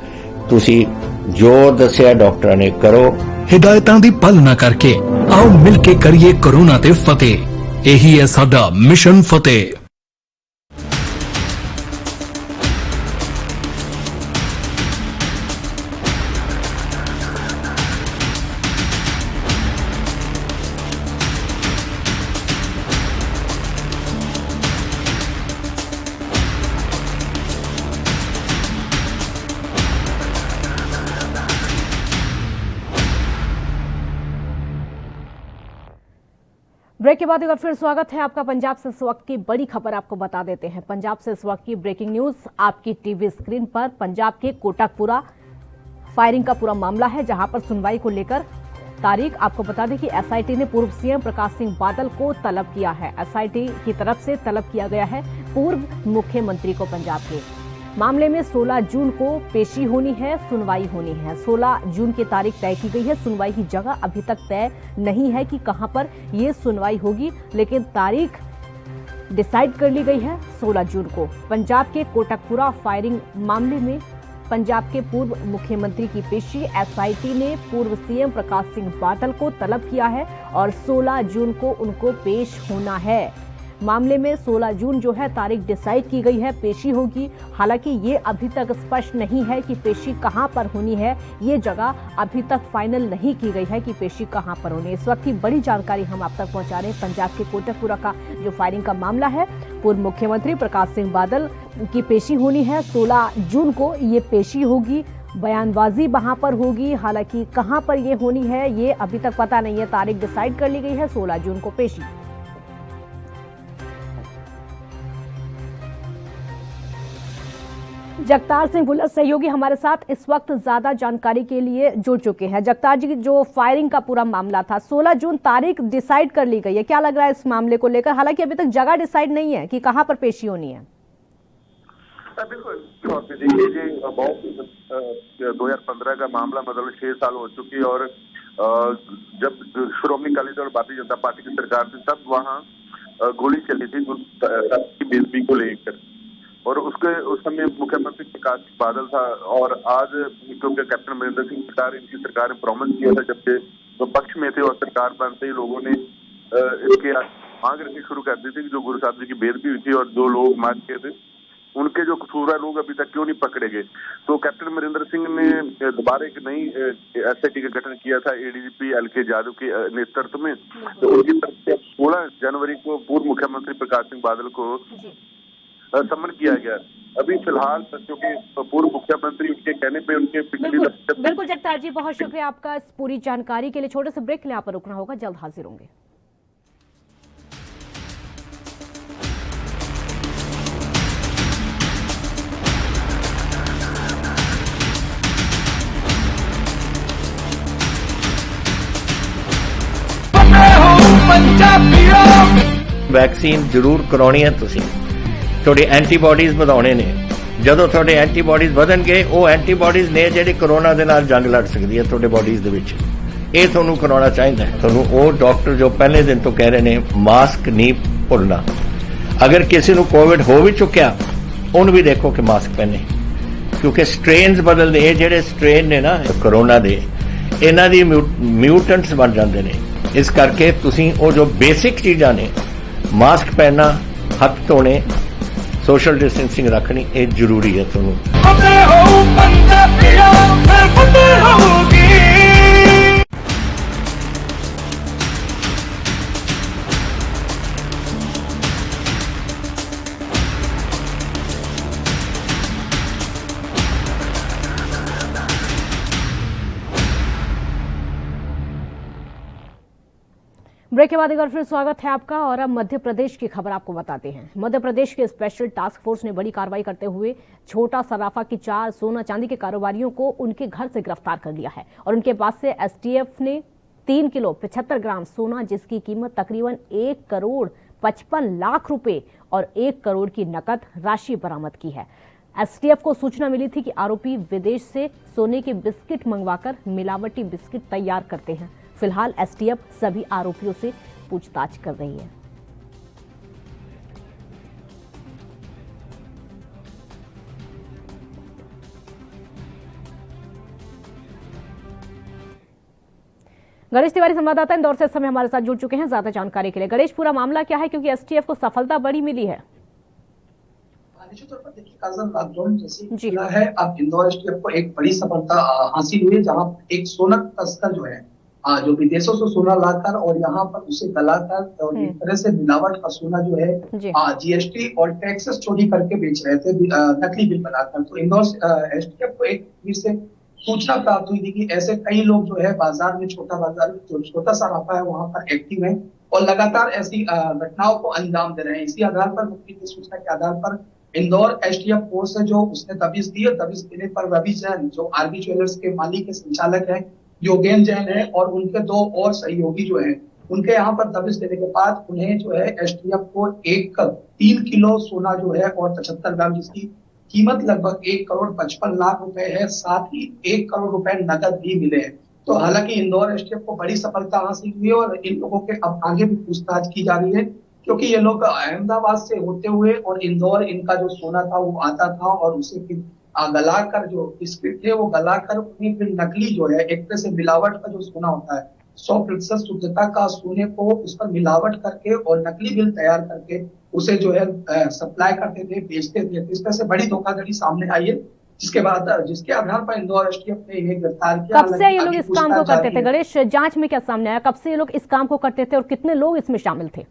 [SPEAKER 5] ਤੁਸੀਂ जो दसिया डॉक्टर ने करो।
[SPEAKER 9] हिदायतां दी पालना करके आओ मिल के करिए कोरोना ते फतेह। यही है साडा मिशन फतेह।
[SPEAKER 1] ब्रेक के बाद एक बार फिर स्वागत है आपका। पंजाब से इस वक्त की बड़ी खबर आपको बता देते हैं। पंजाब से इस वक्त की ब्रेकिंग न्यूज आपकी टीवी स्क्रीन पर। पंजाब के कोटकपुरा फायरिंग का पूरा मामला है, जहां पर सुनवाई को लेकर तारीख आपको बता दें कि एसआईटी ने पूर्व सीएम प्रकाश सिंह बादल को तलब किया है। एसआईटी की तरफ से तलब किया गया है पूर्व मुख्यमंत्री को पंजाब के मामले में 16 जून को पेशी होनी है, सुनवाई होनी है। 16 जून की तारीख तय की गई है। सुनवाई की जगह अभी तक तय नहीं है कि कहां पर ये सुनवाई होगी, लेकिन तारीख डिसाइड कर ली गई है 16 जून को। पंजाब के कोटकपुरा फायरिंग मामले में पंजाब के पूर्व मुख्यमंत्री की पेशी एसआईटी ने पूर्व सीएम प्रकाश सिंह बादल को तलब किया है और 16 जून को उनको पेश होना है। मामले में 16 जून जो है तारीख डिसाइड की गई है, पेशी होगी। हालांकि ये अभी तक स्पष्ट नहीं है कि पेशी कहां पर होनी है। ये जगह अभी तक फाइनल नहीं की गई है कि पेशी कहां पर होनी है। इस वक्त की बड़ी जानकारी हम आप तक पहुंचा रहे हैं। पंजाब के कोटकपुरा का जो फायरिंग का मामला है, पूर्व मुख्यमंत्री प्रकाश सिंह बादल की पेशी होनी है 16 जून को। ये पेशी होगी, बयानबाजी वहां पर होगी। हालांकि कहां पर ये होनी है ये अभी तक पता नहीं है। तारीख डिसाइड कर ली गई है 16 जून को पेशी। जगतार सिंह भुल्लर सहयोगी हमारे साथ इस वक्त ज्यादा जानकारी के लिए जुड़ चुके हैं। जगतार जी, जो फायरिंग का पूरा मामला था 16 जून तारीख डिसाइड कर ली गई है, क्या लग रहा है इस मामले को लेकर? हालांकि अभी तक जगह डिसाइड नहीं है कि कहां पर पेशी होनी है।
[SPEAKER 10] बिल्कुल, देखिए जी, बहुत 2015 का मामला, मतलब 6 साल हो चुकी है और जब श्रोमणी अकाली दल और भारतीय जनता पार्टी की सरकार थी तब वहाँ गोली चली थी की बेदबी को लेकर, और उस समय मुख्यमंत्री प्रकाश बादल था। और आज क्योंकि कैप्टन अमरिंदर सिंह सरकार, इनकी सरकार ने प्रॉमिस किया था जबकि तो पक्ष में थे और सरकार बनते ही लोगों ने इसके मांग रखनी शुरू कर दी थी कि जो गुरु साहब जी की बेदबी हुई थी और जो लोग मार के थे उनके जो कसूरवार लोग अभी तक क्यों नहीं पकड़े गए। तो कैप्टन अमरिंदर सिंह ने दोबारा एक नई एसआईटी का गठन किया था एडीजीपी एलके यादव के नेतृत्व में। तो उनकी तरफ से 16 जनवरी को पूर्व मुख्यमंत्री प्रकाश सिंह बादल को सम्मन किया गया। अभी फिलहाल क्योंकि पूर्व मुख्यमंत्री उनके कहने पे उनके पिछली
[SPEAKER 1] बिल्कुल जगतार जी, बहुत शुक्रिया आपका इस पूरी जानकारी के लिए। छोटे से ब्रेक के लिए यहाँ पर रुकना होगा, जल्द हाजिर होंगे।
[SPEAKER 5] वैक्सीन जरूर करवानी है तुसीं, थोड़ी एंटीबॉडीज ਵਧਾਉਣੇ ਨੇ। ਜਦੋਂ ਤੁਹਾਡੇ ਐਂਟੀਬਾਡੀਜ਼ ਵਧਣਗੇ ਉਹ ਐਂਟੀਬਾਡੀਜ਼ ਨੇ ਜਿਹੜੀ ਕਰੋਨਾ ਦੇ ਨਾਲ ਜੰਗ ਲੜ ਸਕਦੀ ਹੈ ਤੁਹਾਡੇ ਬਾਡੀਜ਼ ਦੇ ਵਿੱਚ। ਇਹ ਤੁਹਾਨੂੰ ਕਰਾਉਣਾ ਚਾਹੀਦਾ ਹੈ। ਤੁਹਾਨੂੰ ਉਹ ਡਾਕਟਰ ਜੋ ਪਹਿਲੇ ਦਿਨ ਤੋਂ ਕਹਿ ਰਹੇ ਨੇ ਮਾਸਕ ਨਹੀਂ ਭੁੱਲਣਾ। ਅਗਰ ਕਿਸੇ ਨੂੰ ਕੋਵਿਡ ਹੋ ਵੀ ਚੁੱਕਿਆ ਉਹਨੂੰ ਵੀ ਦੇਖੋ ਕਿ ਮਾਸਕ ਪਹਿਨੇ, ਕਿਉਂਕਿ ਸਟ੍ਰੇਨਸ ਬਦਲਦੇ। ਇਹ ਜਿਹੜੇ ਸਟ੍ਰੇਨ ਨੇ ਨਾ ਕਰੋਨਾ ਦੇ, ਇਹਨਾਂ ਦੀ ਮਿਊਟੈਂਟਸ ਬਣ ਜਾਂਦੇ ਨੇ। ਇਸ ਕਰਕੇ ਤੁਸੀਂ ਉਹ ਜੋ ਬੇਸਿਕ ਚੀਜ਼ਾਂ ਨੇ, ਮਾਸਕ ਪਹਿਨਣਾ, ਹੱਥ ਧੋਣੇ, सोशल डिस्टेंसिंग रखनी ये जरूरी है।
[SPEAKER 1] ब्रेक के बाद एक बार फिर स्वागत है आपका। और अब मध्य प्रदेश की खबर आपको बताते हैं। मध्य प्रदेश के स्पेशल टास्क फोर्स ने बड़ी कार्रवाई करते हुए छोटा सराफा की 4 सोना चांदी के कारोबारियों को उनके घर से गिरफ्तार कर लिया है। और उनके पास से एसटीएफ ने 3 किलो 75 ग्राम सोना, जिसकी कीमत तकरीबन 1 करोड़ 55 लाख रुपए और 1 करोड़ की नकद राशि बरामद की है। एसटीएफ को सूचना मिली थी कि आरोपी विदेश से सोने के बिस्किट मंगवाकर मिलावटी बिस्किट तैयार करते हैं। फिलहाल एसटीएफ सभी आरोपियों से पूछताछ कर रही है। गणेश तिवारी संवाददाता इंदौर से इस समय हमारे साथ जुड़ चुके हैं ज्यादा जानकारी के लिए। गणेश, पूरा मामला क्या है, क्योंकि एसटीएफ को सफलता बड़ी मिली है?
[SPEAKER 11] निश्चित तौर पर देखिए काजल, लॉकडाउन जैसे खुला है, अब इंदौर एसटीएफ को एक बड़ी सफलता हासिल हुई है, जहां एक सोना तस्कर जो है जो विदेशों से सोना लाकर और यहाँ पर उसे गलाकर और एक तरह से मिलावट का सोना जो है जीएसटी और टैक्सेस चोरी करके बेच रहे थे, नकली बिल बनाकर। तो इंदौर एसटीएफ को एक फिर से सूचना प्राप्त हुई थी कि ऐसे कई लोग जो है बाजार में, छोटा बाजार में जो छोटा सा राफा है वहां पर एक्टिव है और लगातार ऐसी घटनाओं को अंजाम दे रहे हैं। इसी आधार पर मुख्य की सूचना के आधार पर इंदौर एसटीएफ फोर्स है जो उसने दबिश दी है। दबिश देने पर रवि जैन जो आरबी ज्वेलर्स के मालिक के संचालक है, योगेन जैन है और उनके 2 और सहयोगी जो है, उनके यहाँ पर दबिश देने के बाद उन्हें जो है एसटीएफ को 3 किलो सोना जो है और 75 ग्राम जिसकी कीमत लगभग 1,55,00,000 रुपए है, साथ ही 1 करोड़ रुपए नकद भी मिले हैं। तो हालांकि इंदौर एसटीएफ को बड़ी सफलता हासिल हुई है और इन लोगों के अब आगे भी पूछताछ की जा रही है, क्योंकि ये लोग अहमदाबाद से होते हुए और इंदौर इनका जो सोना था वो आता था और उसे फिर गलाकर जो बिस्किट थे वो गलाकर उन्हें फिर नकली जो है एक तरह से मिलावट का जो सोना होता है 100% शुद्धता का सोने को उस पर मिलावट करके और नकली बिल तैयार करके उसे जो है सप्लाई करते थे, बेचते थे। इस तरह से बड़ी धोखाधड़ी सामने आई है, जिसके आधार पर इंदौर एसटीएफ ने इन्हें गिरफ्तार किया।
[SPEAKER 1] कब से ये लोग इस काम को करते थे गणेश? जांच में क्या सामने आया, कब से ये लोग इस काम को करते थे और कितने लोग इसमें शामिल थे?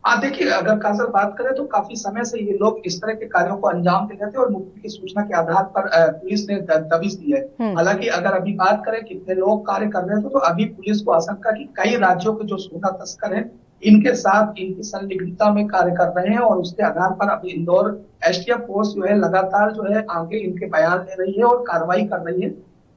[SPEAKER 11] देखिए, अगर काजल बात करें तो काफी समय से ये लोग इस तरह के कार्यों को अंजाम दे रहे थे और मुख्य की सूचना के आधार पर पुलिस ने दबिश दी है। हालांकि अगर अभी बात करें कितने लोग कार्य कर रहे थे तो अभी पुलिस को आशंका कि कई राज्यों के जो सोना तस्कर हैं इनके साथ इनकी संलिग्नता में कार्य कर रहे हैं और उसके आधार पर अभी इंदौर एसटीएफ फोर्स जो है लगातार जो है आगे इनके बयान दे रही है और कार्रवाई कर रही है,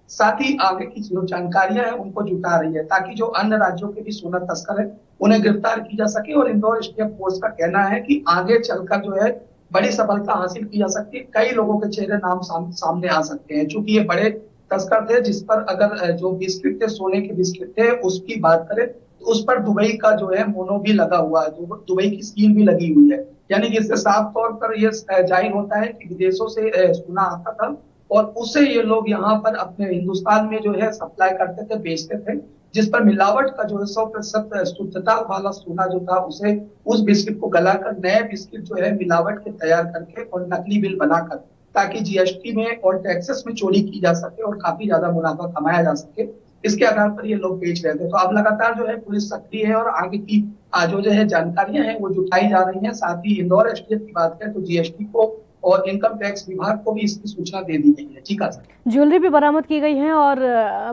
[SPEAKER 11] साथ ही आगे की जो जानकारियां हैं उनको जुटा रही है ताकि जो अन्य राज्यों के भी सोना तस्कर है उन्हें गिरफ्तार की जा सके। और इंदौर एसटीएफ फोर्स का कहना है कि आगे चलकर जो है बड़ी सफलता हासिल की जा सकती है, कई लोगों के चेहरे नाम सामने आ सकते हैं। चूंकि ये बड़े तस्कर थे जिस पर अगर जो बिस्किट थे, सोने के बिस्किट थे, उसकी बात करें तो उस पर दुबई का जो है मोनो भी लगा हुआ है, दुबई की स्कीम भी लगी हुई है। यानी कि इससे साफ तौर पर यह जाहिर होता है कि विदेशों से सोना आता था और उसे ये लोग यहाँ पर अपने हिंदुस्तान में जो है सप्लाई करते थे, बेचते थे, जिस पर मिलावट का जो है 100% शुद्धता वाला सोना जो था उसे उस बिस्किट को गलाकर नए बिस्किट जो है मिलावट के तैयार करके और नकली बिल बनाकर ताकि जीएसटी में और टैक्सेस में चोरी की जा सके और काफी ज्यादा मुनाफा कमाया जा सके, इसके आधार पर ये लोग बेच रहे थे। तो अब लगातार जो है पुलिस सक्रिय है और आगे की जो है जानकारियां हैं वो जुटाई जा रही हैं। साथ ही इंदौर एसटीएफ की बात करें तो जीएसटी को और इनकम टैक्स विभाग को भी इसकी सूचना दे दी गई है। ठीक है सर।
[SPEAKER 1] ज्वेलरी भी बरामद की गई है और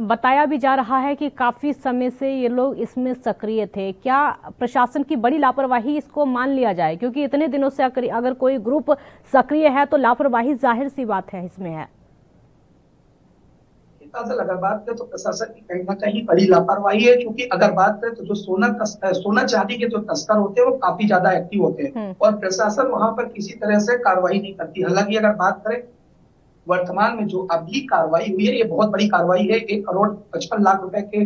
[SPEAKER 1] बताया भी जा रहा है कि काफी समय से ये लोग इसमें सक्रिय थे। क्या प्रशासन की बड़ी लापरवाही इसको मान लिया जाए, क्योंकि इतने दिनों से अगर कोई ग्रुप सक्रिय है तो लापरवाही जाहिर सी बात है इसमें है।
[SPEAKER 11] अगर बात करें तो प्रशासन की कहीं ना कहीं बड़ी लापरवाही है, क्योंकि अगर बात करें तो जो सोना चांदी के जो तस्कर होते हैं वो काफी ज्यादा एक्टिव होते हैं और प्रशासन वहां पर किसी तरह से कार्रवाई नहीं करती। हालांकि अगर बात करें वर्तमान में जो अभी कार्रवाई हुई है ये बहुत बड़ी कार्रवाई है। 1,55,00,000 रुपए के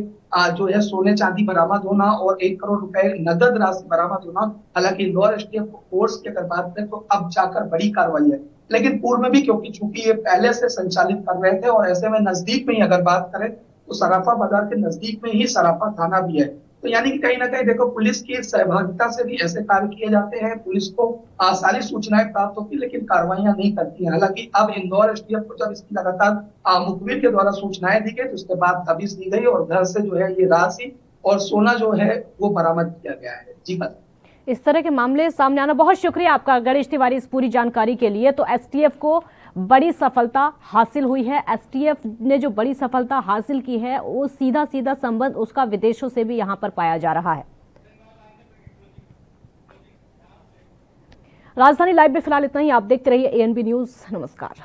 [SPEAKER 11] जो है सोने चांदी बरामद होना और 1 करोड़ रुपए नगद राशि बरामद होना। हालांकि इंदौर एसटीएफ फोर्स की अगर बात करें तो अब जाकर बड़ी कार्रवाई है, लेकिन पूर्व में भी चूंकि ये पहले से संचालित कर रहे थे और ऐसे में नजदीक में ही अगर बात करें तो सराफा बाजार के नजदीक में ही सराफा थाना भी है। तो यानी कि कहीं ना कहीं देखो पुलिस की सहभागिता से भी ऐसे कार्य किए जाते हैं। पुलिस को सारी सूचनाएं प्राप्त होती लेकिन कार्रवाइयां नहीं करती है। हालांकि अब इंदौर एसटीएफ को जब इसकी लगातार मुखबिर के द्वारा सूचनाएं दी गई तो उसके बाद दबिश दी गई और घर से जो है ये राशि और सोना जो है वो बरामद किया गया है। जी बात
[SPEAKER 1] इस तरह के मामले सामने आना। बहुत शुक्रिया आपका गणेश तिवारी इस पूरी जानकारी के लिए। तो एसटीएफ को बड़ी सफलता हासिल हुई है। एसटीएफ ने जो बड़ी सफलता हासिल की है वो सीधा सीधा संबंध उसका विदेशों से भी यहां पर पाया जा रहा है। राजधानी लाइव में फिलहाल इतना ही। आप देखते रहिए एएनबी न्यूज। नमस्कार।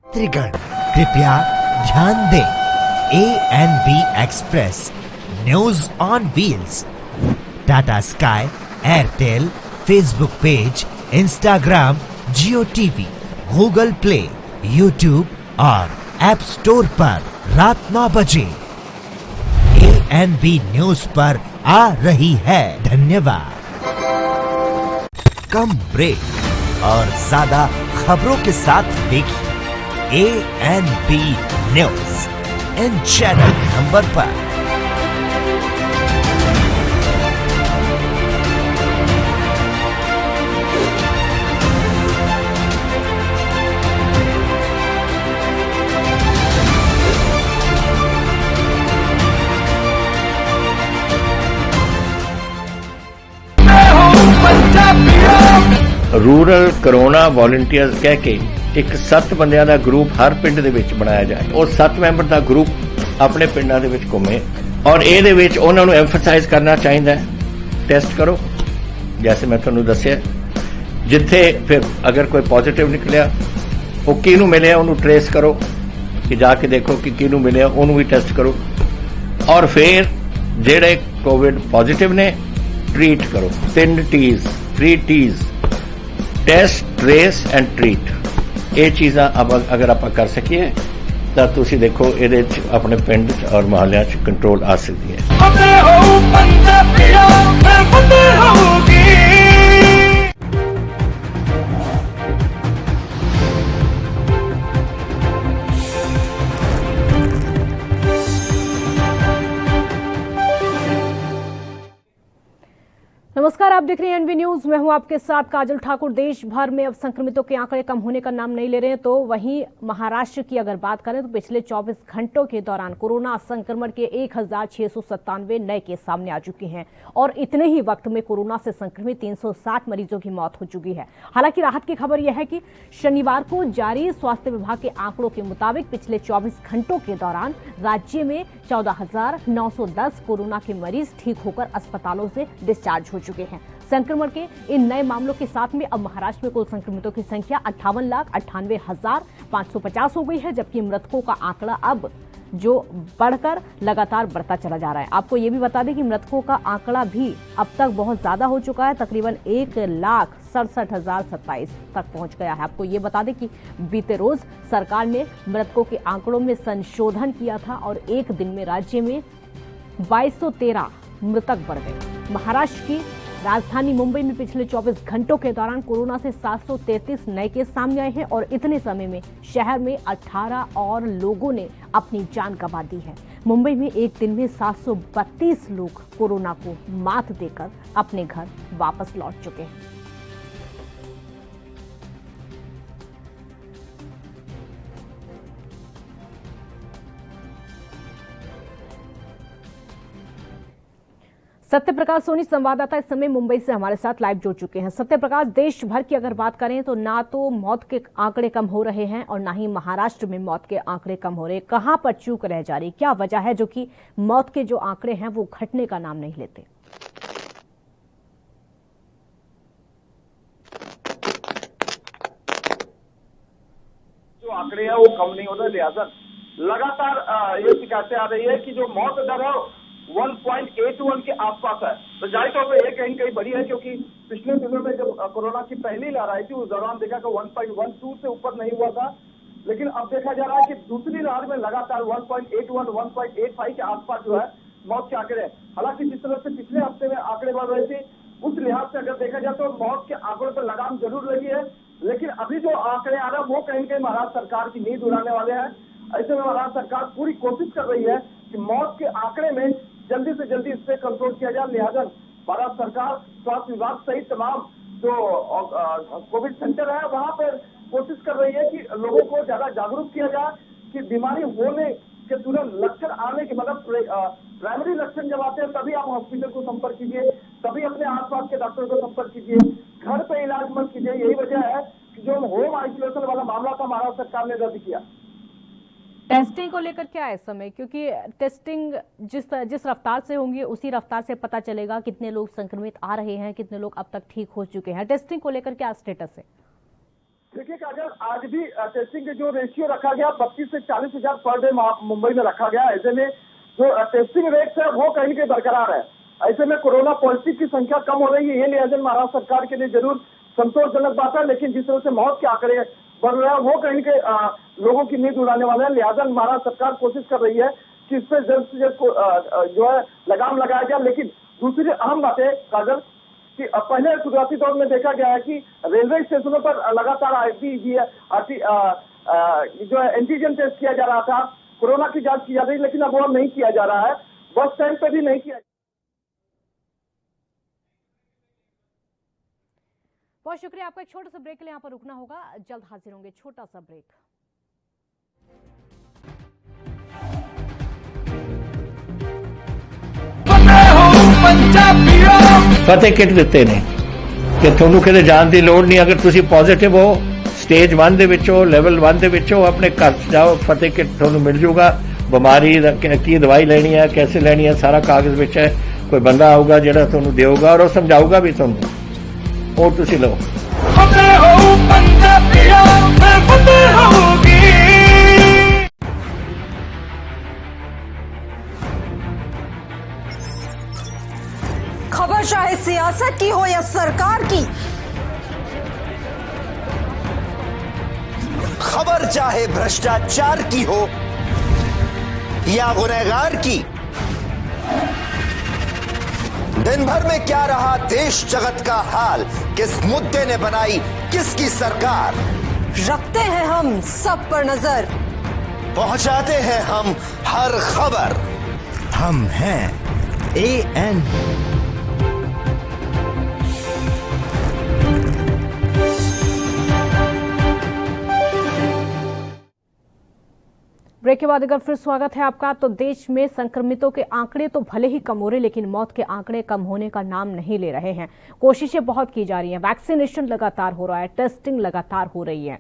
[SPEAKER 12] त्रिगण कृपया ध्यान दें। ANB express news on wheels, Tata sky Airtel Facebook page, Instagram, Jio TV, Google play, YouTube और ऐप स्टोर पर रात 9 बजे ANB न्यूज पर आ रही है। धन्यवाद। कम ब्रेक और ज्यादा खबरों के साथ देखिए ANB news in channel number पर।
[SPEAKER 5] रूरल कोरोना वॉलंटियर्स कह के एक 7 ਬੰਦਿਆਂ ਦਾ ਗਰੁੱਪ ਹਰ ਪਿੰਡ ਦੇ ਵਿੱਚ ਬਣਾਇਆ ਜਾਏ। ਉਹ 7 ਮੈਂਬਰ ਦਾ ਗਰੁੱਪ ਆਪਣੇ ਪਿੰਡਾਂ ਦੇ ਵਿੱਚ ਘੁੰਮੇ ਔਰ ਇਹਦੇ ਵਿੱਚ ਉਹਨਾਂ ਨੂੰ ਐਮਫਸਾਈਜ਼ ਕਰਨਾ ਚਾਹੀਦਾ ਹੈ ਟੈਸਟ ਕਰੋ, ਜੈਸੇ ਮੈਂ ਤੁਹਾਨੂੰ ਦੱਸਿਆ। ਜਿੱਥੇ ਫਿਰ ਅਗਰ ਕੋਈ ਪੋਜ਼ਿਟਿਵ ਨਿਕਲਿਆ ਉਹ ਕਿਹਨੂੰ ਮਿਲਿਆ ਉਹਨੂੰ ਟ੍ਰੇਸ ਕਰੋ ਕਿ ਜਾ ਕੇ ਦੇਖੋ ਕਿ ਕਿਹਨੂੰ ਮਿਲਿਆ, ਉਹਨੂੰ ਵੀ ਟੈਸਟ ਕਰੋ ਔਰ ਫਿਰ ਜਿਹੜੇ ਕੋਵਿਡ ਪੋਜ਼ਿਟਿਵ ਨੇ ਟ੍ਰੀਟ ਕਰੋ। 3 T's 3 T's test, trace and treat. ਇਹ ਚੀਜ਼ਾਂ ਅਗਰ ਆਪਾਂ ਕਰ ਸਕੀਏ ਤਾਂ ਤੁਸੀਂ ਦੇਖੋ ਇਹਦੇ 'ਚ ਆਪਣੇ ਪਿੰਡ 'ਚ ਔਰ ਮੁਹੱਲਿਆਂ 'ਚ ਕੰਟਰੋਲ ਆ ਸਕਦੀ ਹੈ।
[SPEAKER 1] नमस्कार, आप देख रहे हैं एनवी न्यूज। मैं हूं आपके साथ काजल ठाकुर। देश भर में अब संक्रमितों के आंकड़े कम होने का नाम नहीं ले रहे हैं, तो वहीं महाराष्ट्र की अगर बात करें तो पिछले 24 घंटों के दौरान कोरोना संक्रमण के 1697 नए केस सामने आ चुके हैं और इतने ही वक्त में कोरोना से संक्रमित 360 मरीजों की मौत हो चुकी है। हालांकि राहत की खबर यह है कि शनिवार को जारी स्वास्थ्य विभाग के आंकड़ों के मुताबिक पिछले 24 घंटों के दौरान राज्य में 14,910 कोरोना के मरीज ठीक होकर अस्पतालों से डिस्चार्ज हो चुके हैं। संक्रमण के इन नए मामलों के साथ में अब महाराष्ट्र में कुल संक्रमितों की संख्या 58,98,550 हो गई है, जबकि मृतकों का आंकड़ा अब जो बढ़कर लगातार बढ़ता चला जा रहा है। आपको ये भी बता दें कि मृतकों का आंकड़ा भी अब तक बहुत ज्यादा हो चुका है, तकरीबन 1,67,027 तक पहुंच गया है। आपको ये बता दें कि बीते रोज सरकार ने मृतकों के आंकड़ों में संशोधन किया था और एक दिन में राज्य में 2213 मृतक बढ़ गए। महाराष्ट्र की राजधानी मुंबई में पिछले 24 घंटों के दौरान कोरोना से 733 नए केस सामने आए हैं और इतने समय में शहर में 18 और लोगों ने अपनी जान गंवा दी है। मुंबई में एक दिन में 732 लोग कोरोना को मात देकर अपने घर वापस लौट चुके हैं। सत्यप्रकाश सोनी संवाददाता इस समय मुंबई से हमारे साथ लाइव जुड़ चुके हैं। सत्यप्रकाश, देश भर की अगर बात करें तो ना तो मौत के आंकड़े कम हो रहे हैं और ना ही महाराष्ट्र में मौत के आंकड़े कम हो रहे हैं। कहां पर चूक रह जा रही, क्या वजह है जो कि मौत के जो आंकड़े हैं वो घटने का नाम नहीं लेते?
[SPEAKER 13] जो आंकड़े हैं वो कम नहीं हो रहे, लिहाजा लगातार ये शिकायतें आ रही है कि जो मौत दर है 1.81 के आसपास है। तो जाहिर तौर पर ये कहीं कहीं बढ़ी है, क्योंकि पिछले दिनों में जब कोरोना की पहली लहर आई थी उस दौरान देखा कि 1.12 से ऊपर नहीं हुआ था, लेकिन अब देखा जा रहा है कि दूसरी लहर में लगातार 1.81, 1.85 के आसपास जो है मौत के आंकड़े। हालांकि जिस तरह से पिछले हफ्ते में आंकड़े बढ़ रहे थे उस लिहाज से अगर देखा जाए तो मौत के आंकड़ों पर लगाम जरूर लगी है, लेकिन अभी जो आंकड़े आ रहे हैं वो कहीं कहीं महाराष्ट्र सरकार की नींद उड़ाने वाले हैं। ऐसे में महाराष्ट्र सरकार पूरी कोशिश कर रही है कि मौत के आंकड़े में जल्दी से जल्दी इस पे कंट्रोल किया जाए। लिहाजा भारत सरकार स्वास्थ्य विभाग सहित तमाम जो कोविड सेंटर है वहां पर कोशिश कर रही है कि लोगों को ज्यादा जागरूक किया जाए कि बीमारी होने के तुरंत लक्षण आने के मतलब प्राइमरी लक्षण जब आते हैं तभी आप हॉस्पिटल को संपर्क कीजिए, तभी अपने आसपास के डॉक्टर को संपर्क कीजिए, घर पे इलाज मत कीजिए। यही वजह है कि जो होम आइसोलेशन वाला मामला था महाराष्ट्र सरकार ने रद्द किया।
[SPEAKER 1] टेस्टिंग को लेकर क्या है इस समय, क्योंकि टेस्टिंग जिस रफ्तार से होंगी उसी रफ्तार से पता चलेगा कितने लोग संक्रमित आ रहे हैं, कितने लोग अब तक ठीक हो चुके हैं। टेस्टिंग को लेकर क्या स्टेटस है?
[SPEAKER 13] देखिए काजल, आज भी टेस्टिंग के जो रेशियो रखा गया 32 से 40 हजार पर डे मुंबई में रखा गया। ऐसे में जो टेस्टिंग रेट है वो कहीं के बरकरार है। ऐसे में कोरोना पॉजिटिव की संख्या कम हो रही है, ये लिहाजा महाराष्ट्र सरकार के लिए जरूर संतोषजनक बात है। लेकिन जिस तरह से मौत के आंकड़े बढ़ रहे हैं वो कहीं के लोगों की नींद उड़ाने वाले हैं। लिहाजा महाराष्ट्र सरकार कोशिश कर रही है कि इस पर जल्द से जल्द जो है लगाम लगाया जाए। लेकिन दूसरी अहम बात है काजल कि पहले शुरुआती दौर में देखा गया है कि रेलवे स्टेशनों पर लगातार जो है एंटीजन टेस्ट किया जा रहा था, कोरोना की जांच की जा रही, लेकिन अब वो नहीं किया जा रहा है। बस स्टैंड पर भी नहीं किया।
[SPEAKER 1] बहुत शुक्रिया आपका। एक छोटा सा ब्रेक के लिए यहाँ पर रुकना होगा, जल्द हाजिर होंगे। छोटा सा ब्रेक।
[SPEAKER 5] फतेह किट ਦਿੱਤੇ ਨੇ ਕਿ ਤੁਹਾਨੂੰ ਕਿਤੇ ਜਾਣ ਦੀ ਲੋੜ ਨਹੀਂ। ਅਗਰ ਤੁਸੀਂ ਪੋਜ਼ਿਟਿਵ ਹੋ, ਸਟੇਜ 1 ਦੇ ਵਿੱਚ ਹੋ, ਲੈਵਲ 1 ਦੇ ਵਿੱਚ ਹੋ, ਆਪਣੇ ਘਰ 'ਚ ਜਾਓ, ਫਤਿਹ ਕਿਟ ਤੁਹਾਨੂੰ ਮਿਲ ਜੂਗਾ। ਬਿਮਾਰੀ ਦਾ ਕੀ ਦਵਾਈ ਲੈਣੀ ਹੈ, कैसे ਲੈਣੀ ਹੈ, ਸਾਰਾ ਕਾਗਜ਼ ਵਿੱਚ ਹੈ। ਕੋਈ ਬੰਦਾ ਆਊਗਾ ਜਿਹੜਾ ਤੁਹਾਨੂੰ ਦੇਊਗਾ ਔਰ ਉਹ ਸਮਝਾਊਗਾ ਵੀ ਤੁਹਾਨੂੰ, ਉਹ ਤੁਸੀਂ ਲਓ। ਫਤਿਹ ਹੋ ਪੰਜਾਬੀਓ, ਫਤਿਹ ਹੋਊਗੀ।
[SPEAKER 14] खबर चाहे सियासत की हो या सरकार की,
[SPEAKER 12] खबर चाहे भ्रष्टाचार की हो या गुनहगार की, दिन भर में क्या रहा देश जगत का हाल, किस मुद्दे ने बनाई किसकी सरकार,
[SPEAKER 14] रखते हैं हम सब पर नजर,
[SPEAKER 12] पहुंचाते हैं हम हर खबर। हम हैं AN।
[SPEAKER 1] ब्रेक के बाद अगर फिर स्वागत है आपका। तो देश में संक्रमितों के आंकड़े तो भले ही कम हो रहे, लेकिन मौत के आंकड़े कम होने का नाम नहीं ले रहे हैं। कोशिशें बहुत की जा रही हैं, वैक्सीनेशन लगातार हो रहा है, टेस्टिंग लगातार हो रही है।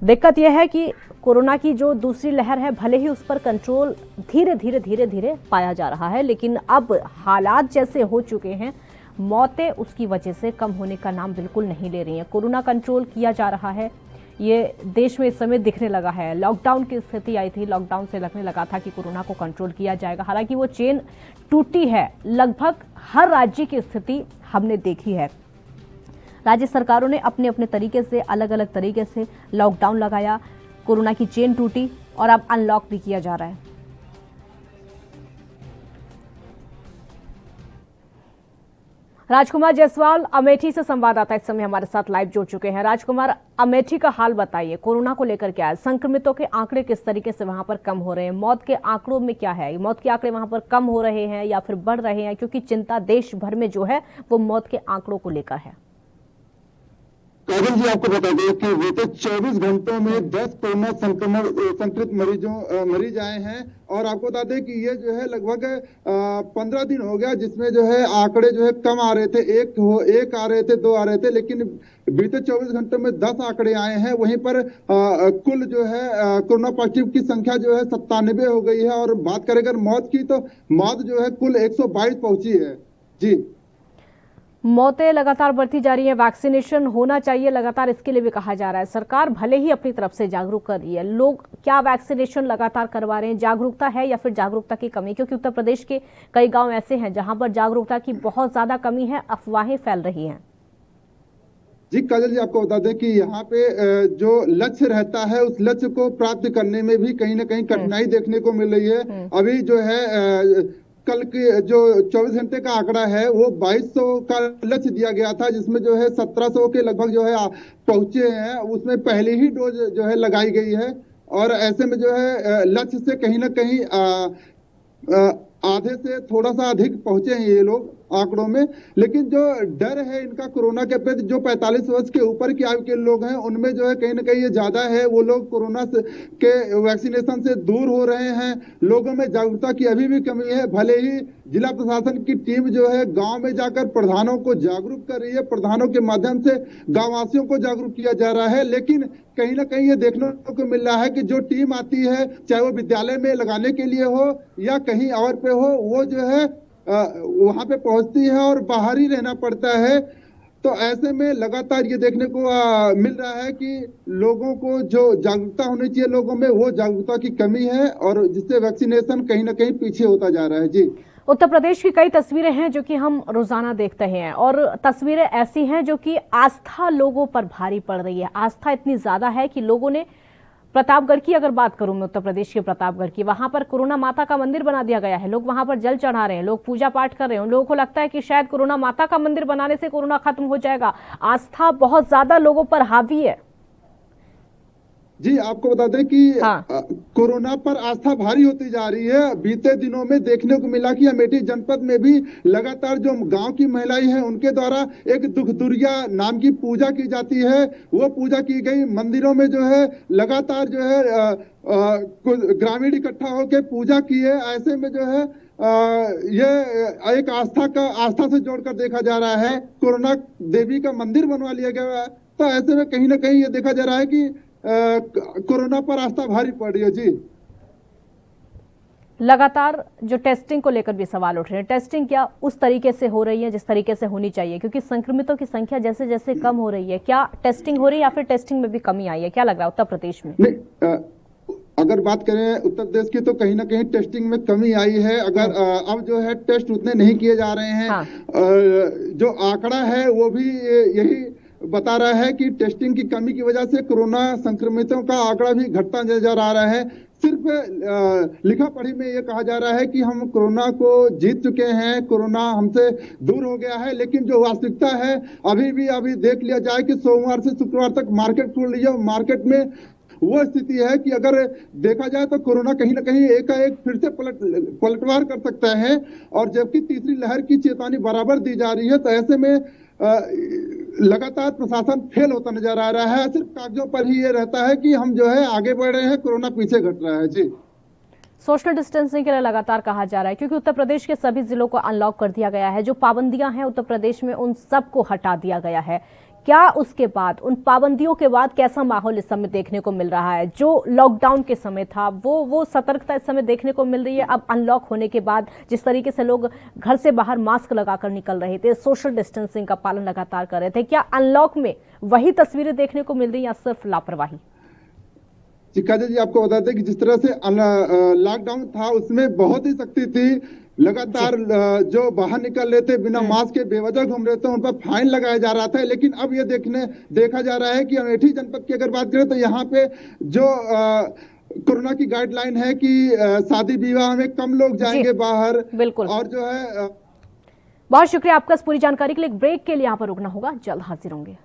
[SPEAKER 1] दिक्कत यह है कि कोरोना की जो दूसरी लहर है, भले ही उस पर कंट्रोल धीरे धीरे पाया जा रहा है, लेकिन अब हालात जैसे हो चुके हैं, मौतें उसकी वजह से कम होने का नाम बिल्कुल नहीं ले रही हैं। कोरोना कंट्रोल किया जा रहा है, ये देश में इस समय दिखने लगा है। लॉकडाउन की स्थिति आई थी, लॉकडाउन से लगने लगा था कि कोरोना को कंट्रोल किया जाएगा, हालांकि वो चेन टूटी है। लगभग हर राज्य की स्थिति हमने देखी है। राज्य सरकारों ने अपने अपने तरीके से, अलग अलग तरीके से लॉकडाउन लगाया, कोरोना की चेन टूटी और अब अनलॉक भी किया जा रहा है। राजकुमार जायसवाल अमेठी से संवाददाता इस समय हमारे साथ लाइव जुड़ चुके हैं। राजकुमार, अमेठी का हाल बताइए, कोरोना को लेकर क्या है? संक्रमितों के आंकड़े किस तरीके से वहां पर कम हो रहे हैं? मौत के आंकड़ों में क्या है? मौत के आंकड़े वहां पर कम हो रहे हैं या फिर बढ़ रहे हैं? क्योंकि चिंता देश भर में जो है वो मौत के आंकड़ों को लेकर है।
[SPEAKER 15] काजल जी, आपको बता दें कि बीते 24 घंटों में 10 कोरोना संक्रमित मरीज आए हैं। और आपको बता दें कि ये जो है लगभग 15 दिन हो गया जिसमें जो है आंकड़े जो है कम आ रहे थे, एक आ रहे थे, 2 आ रहे थे, लेकिन बीते 24 घंटों में 10 आंकड़े आए हैं। वहीं पर कुल जो है कोरोना पॉजिटिव की संख्या जो है 97 हो गई है। और बात करें अगर मौत की, तो मौत जो है कुल 122 पहुंची है। जी,
[SPEAKER 1] मौतें लगातार बढ़ती जा रही है। वैक्सीनेशन होना चाहिए लगातार, इसके लिए भी कहा जा रहा है। सरकार भले ही अपनी तरफ से जागरूक कर रही है, लोग क्या वैक्सीनेशन लगातार करवा रहे हैं? जागरूकता है या फिर जागरूकता की कमी? क्योंकि उत्तर प्रदेश के कई गांव ऐसे हैं जहां पर जागरूकता की बहुत ज्यादा कमी है, अफवाहें फैल रही हैं।
[SPEAKER 15] जी काजल जी, आपको बता दें कि यहाँ पे जो लक्ष्य रहता है उस लक्ष्य को प्राप्त करने में भी कहीं ना कहीं कठिनाई देखने को मिल रही है। अभी जो है कल की जो 24 घंटे का आंकड़ा है वो 2200 का लक्ष्य दिया गया था, जिसमें जो है 1700 के लगभग जो है पहुंचे हैं। उसमें पहली ही डोज जो है लगाई गई है और ऐसे में जो है लक्ष्य से कहीं ना कहीं आधे से थोड़ा सा अधिक पहुंचे हैं ये लोग आंकड़ों में। लेकिन जो डर है इनका कोरोना के प्रति, जो 45 वर्ष के ऊपर की आयु के लोग हैं उनमें जो है कहीं ना कहीं ये ज्यादा है। वो लोग कोरोना के वैक्सीनेशन से दूर हो रहे हैं। लोगों में जागरूकता की अभी भी कमी है। भले ही जिला प्रशासन की टीम जो है गांव में जाकर प्रधानों को जागरूक कर रही है, प्रधानों के माध्यम से गांववासियों को जागरूक किया जा रहा है, लेकिन कहीं ना कहीं ये देखने को मिल रहा है कि जो टीम आती है, चाहे वो विद्यालय में लगाने के लिए हो या कहीं और पे हो, वो जो है वहां पे पहुंचती है और बाहर ही रहना पड़ता है। तो ऐसे में लगातार ये देखने को मिल रहा है कि लोगों को जो जागरूकता होनी चाहिए लोगों में, वो जागरूकता की कमी है और जिससे वैक्सीनेशन कहीं ना कहीं पीछे होता जा रहा है। जी,
[SPEAKER 1] उत्तर प्रदेश की कई तस्वीरें हैं जो कि हम रोजाना देखते हैं और तस्वीरें ऐसी हैं जो कि आस्था लोगों पर भारी पड़ रही है। आस्था इतनी ज्यादा है कि लोगों ने प्रतापगढ़ की अगर बात करूं मैं, उत्तर प्रदेश के प्रतापगढ़ की, वहां पर कोरोना माता का मंदिर बना दिया गया है। लोग वहां पर जल चढ़ा रहे हैं, लोग पूजा पाठ कर रहे हैं। उन लोगों को लगता है कि शायद कोरोना माता का मंदिर बनाने से कोरोना खत्म हो जाएगा। आस्था बहुत ज्यादा लोगों पर हावी है।
[SPEAKER 15] जी, आपको बता दें कि कोरोना पर आस्था भारी होती जा रही है। बीते दिनों में देखने को मिला कि अमेठी जनपद में भी लगातार जो गांव की महिलाएं हैं उनके द्वारा एक दुखदुरिया नाम की पूजा की जाती है। वो पूजा की गई, मंदिरों में जो है लगातार जो है ग्रामीण इकट्ठा होकर पूजा किए। ऐसे में जो है ये एक आस्था से जोड़कर देखा जा रहा है। कोरोना देवी का मंदिर बनवा लिया गया है, तो ऐसे में कहीं ना कहीं ये देखा जा रहा है कि कोरोना पर आस्था भारी पड़ रही है। जी,
[SPEAKER 1] लगातार जो टेस्टिंग को लेकर भी सवाल उठ रहे हैं, टेस्टिंग क्या उस तरीके से हो रही है जिस तरीके से होनी चाहिए? क्योंकि संक्रमितों की संख्या जैसे जैसे कम हो रही है, क्या टेस्टिंग हो रही है या फिर टेस्टिंग में भी कमी आई है? क्या लग रहा है उत्तर प्रदेश में?
[SPEAKER 15] नहीं, अगर बात करें उत्तर प्रदेश की तो कहीं ना कहीं टेस्टिंग में कमी आई है। अगर अब जो है टेस्ट उतने नहीं किए जा रहे हैं। जो आंकड़ा है वो भी यही बता रहा है कि टेस्टिंग की कमी की वजह से कोरोना संक्रमितों का आंकड़ा भी घटता नजर आ रहा है। सिर्फ लिखा पढ़ी में ये कहा जा रहा है कि हम कोरोना को जीत चुके हैं, कोरोना हमसे दूर हो गया है। लेकिन जो वास्तविकता है अभी देख लिया जाए कि सोमवार से शुक्रवार तक मार्केट खुल रही है। मार्केट में वो स्थिति है कि अगर देखा जाए तो कोरोना कहीं ना कहीं एकाएक फिर से पलटवार कर सकता है। और जबकि तीसरी लहर की चेतावनी बराबर दी जा रही है, तो ऐसे में लगातार प्रशासन फेल होता नजर आ रहा है। सिर्फ कागजों पर ही ये रहता है कि हम जो है आगे बढ़ रहे हैं, कोरोना पीछे घट रहा है। जी,
[SPEAKER 1] सोशल डिस्टेंसिंग के लिए लगातार कहा जा रहा है क्योंकि उत्तर प्रदेश के सभी जिलों को अनलॉक कर दिया गया है। जो पाबंदियां हैं उत्तर प्रदेश में उन सबको हटा दिया गया है। क्या उसके बाद, उन पाबंदियों के बाद कैसा माहौल इस समय देखने को मिल रहा है? जो लॉकडाउन के समय था वो सतर्कता इस समय देखने को मिल रही है। अब अनलॉक होने के बाद जिस तरीके से लोग घर से बाहर मास्क लगाकर निकल रहे थे, सोशल डिस्टेंसिंग का पालन लगातार कर रहे थे, क्या अनलॉक में वही तस्वीरें देखने को मिल रही या सिर्फ लापरवाही?
[SPEAKER 15] काजल जी, आपको बता दें कि जिस तरह से लॉकडाउन था उसमें बहुत ही सख्ती थी। लगातार जो बाहर निकल रहे थे बिना मास्क के, बेवजह घूम रहे थे, उन पर फाइन लगाया जा रहा था। लेकिन अब ये देखा जा रहा है कि अमेठी जनपद की अगर बात करें तो यहाँ पे जो कोरोना की गाइडलाइन है कि शादी विवाह में कम लोग जाएंगे बाहर।
[SPEAKER 1] बिल्कुल।
[SPEAKER 15] और जो है
[SPEAKER 1] बहुत शुक्रिया आपका इस पूरी जानकारी के लिए। ब्रेक के लिए यहाँ पर रुकना होगा, जल्द हाजिर होंगे।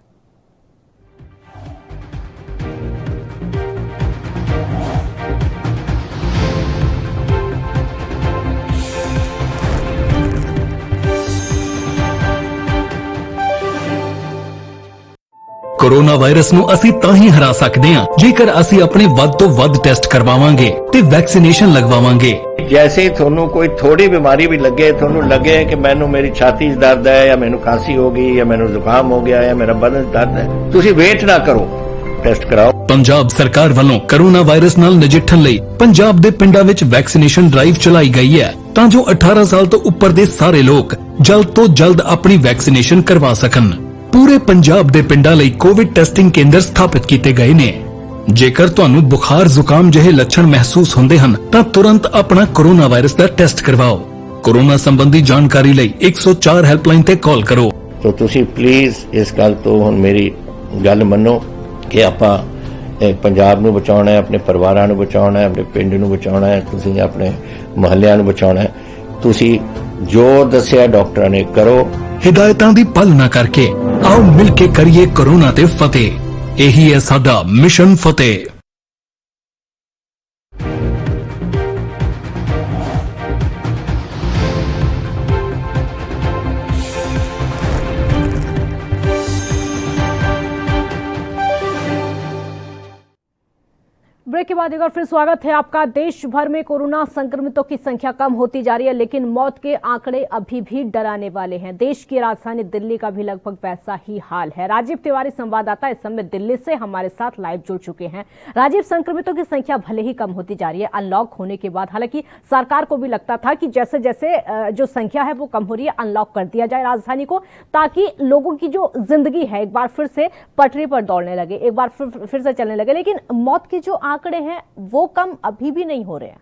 [SPEAKER 9] कोरोना वायरस ਨੂੰ ਅਸੀਂ ਤਾਂ ਹੀ ਹਰਾ ਸਕਦੇ ਹਾਂ ਜੇਕਰ ਅਸੀਂ ਆਪਣੇ ਵੱਧ ਤੋਂ ਵੱਧ ਟੈਸਟ ਕਰਵਾਵਾਂਗੇ ਤੇ ਵੈਕਸੀਨੇਸ਼ਨ ਲਗਵਾਵਾਂਗੇ।
[SPEAKER 5] जैसे ही थोनू कोई थोड़ी बीमारी भी लगे, थोनू लगे कि मैनू मेरी छाती च दर्द है या मैनू खांसी हो गई या मैनू जुकाम हो गया या मेरा बदन दर्द है, तुसी वेट ना करो, टेस्ट कराओ।
[SPEAKER 9] ਪੰਜਾਬ ਸਰਕਾਰ ਵੱਲੋਂ ਕੋਰੋਨਾ ਵਾਇਰਸ ਨਾਲ ਨਜਿੱਠਣ ਲਈ ਪੰਜਾਬ ਦੇ ਪਿੰਡਾਂ ਵਿੱਚ ਵੈਕਸੀਨੇਸ਼ਨ ਡਰਾਈਵ ਚਲਾਈ ਗਈ ਹੈ ਤਾਂ ਜੋ 18 ਸਾਲ ਤੋਂ ਉੱਪਰ ਦੇ ਸਾਰੇ ਲੋਕ ਜਲਦ ਤੋਂ ਜਲਦ ਆਪਣੀ ਵੈਕਸੀਨੇਸ਼ਨ ਕਰਵਾ ਸਕਣ। ਪੂਰੇ ਪੰਜਾਬ ਦੇ ਪਿੰਡਾਂ ਲਈ ਕੋਵਿਡ ਟੈਸਟਿੰਗ ਕੇਂਦਰ ਸਥਾਪਿਤ ਕੀਤੇ ਗਏ ਨੇ। ਜੇਕਰ ਤੁਹਾਨੂੰ ਬੁਖਾਰ ਜ਼ੁਕਾਮ ਜਿਹੇ ਲੱਛਣ ਮਹਿਸੂਸ ਹੁੰਦੇ ਹਨ ਤਾਂ ਤੁਰੰਤ ਆਪਣਾ ਕੋਰੋਨਾ ਵਾਇਰਸ ਦਾ ਟੈਸਟ ਕਰਵਾਓ। ਕੋਰੋਨਾ ਸੰਬੰਧੀ ਜਾਣਕਾਰੀ ਲਈ 104 ਹੈਲਪਲਾਈਨ ਤੇ ਕਾਲ ਕਰੋ।
[SPEAKER 5] तो तुसी प्लीज इस गल तो हुण मेरी गल मनो कि आपां पंजाब नूं बचाउणा है, अपने परिवारां नूं बचाउणा है, अपने पिंड नूं बचाउणा है, तुसी अपने मुहल्लियां नूं बचाउणा है। तुसी जो दस्सिया डॉक्टरां ने करो।
[SPEAKER 9] हिदायतां दी पालना करके आओ मिल के करिए कोरोना ते फतेह। यही है साडा मिशन फतेह।
[SPEAKER 1] ब्रेक के बाद एक बार फिर स्वागत है आपका। देश भर में कोरोना संक्रमितों की संख्या कम होती जा रही है, लेकिन मौत के आंकड़े अभी भी डराने वाले हैं। देश की राजधानी दिल्ली का भी लगभग वैसा ही हाल है। राजीव तिवारी संवाददाता इस समय दिल्ली से हमारे साथ लाइव जुड़ चुके हैं। राजीव, संक्रमितों की संख्या भले ही कम होती जा रही है अनलॉक होने के बाद, हालांकि सरकार को भी लगता था कि जैसे जैसे जो संख्या है वो कम हो रही है, अनलॉक कर दिया जाए राजधानी को, ताकि लोगों की जो जिंदगी है एक बार फिर से पटरी पर दौड़ने लगे, एक बार फिर से चलने लगे। लेकिन मौत के जो आंकड़े हैं वो कम अभी भी नहीं हो रहे हैं।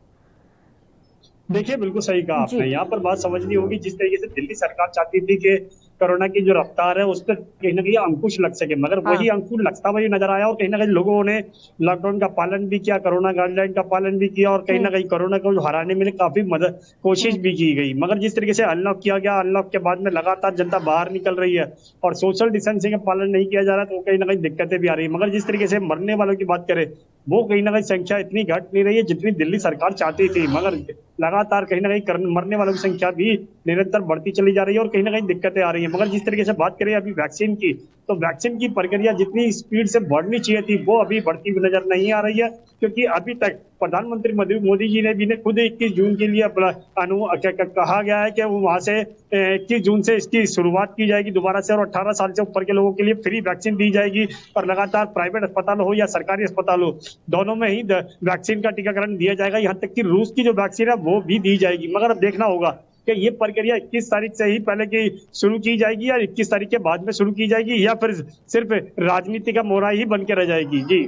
[SPEAKER 4] देखिए बिल्कुल सही कहा आपने। यहाँ पर बात समझनी होगी, जिस तरीके से दिल्ली सरकार चाहती थी कि कोरोना की जो रफ्तार है उस पर कहीं ना कहीं अंकुश लग सके, मगर वही अंकुश लगता हुआ नजर आया और कहीं ना कहीं लोगों ने लॉकडाउन का पालन भी किया, कोरोना गाइडलाइन का पालन भी किया और कहीं ना कहीं कोरोना को हराने में काफी मदद कोशिश भी की गई। मगर जिस तरीके से अनलॉक किया गया, अनलॉक के बाद में लगातार जनता बाहर निकल रही है और सोशल डिस्टेंसिंग का पालन नहीं किया जा रहा, तो कहीं ना कहीं दिक्कतें भी आ रही है। मगर जिस तरीके से मरने वालों की बात करें, वो कहीं ना कहीं संख्या इतनी घट नहीं रही है जितनी दिल्ली सरकार चाहती थी, मगर लगातार कहीं ना कहीं मरने वालों की संख्या भी निरंतर बढ़ती चली जा रही है और कहीं ना कहीं दिक्कतें आ रही है। मगर जिस तरीके से बात करें अभी वैक्सीन की, तो वैक्सीन की प्रक्रिया जितनी स्पीड से बढ़नी चाहिए थी वो अभी बढ़ती हुई नजर नहीं आ रही है, क्योंकि अभी तक प्रधानमंत्री मोदी जी ने भी खुद 21 जून के लिए कहा गया है कि वो वहां से 21 जून से इसकी शुरुआत की जाएगी दोबारा से और 18 साल से ऊपर के लोगों के लिए फ्री वैक्सीन दी जाएगी और लगातार प्राइवेट अस्पताल हो या सरकारी अस्पताल हो, दोनों में ही वैक्सीन का टीकाकरण दिया जाएगा। यहाँ तक कि रूस की जो वैक्सीन है वो भी दी जाएगी। मगर अब देखना होगा कि ये प्रक्रिया 21 तारीख से ही पहले की शुरू की जाएगी या 21 तारीख के बाद में शुरू की जाएगी या फिर सिर्फ राजनीति का मोहरा ही बन के रह जाएगी। जी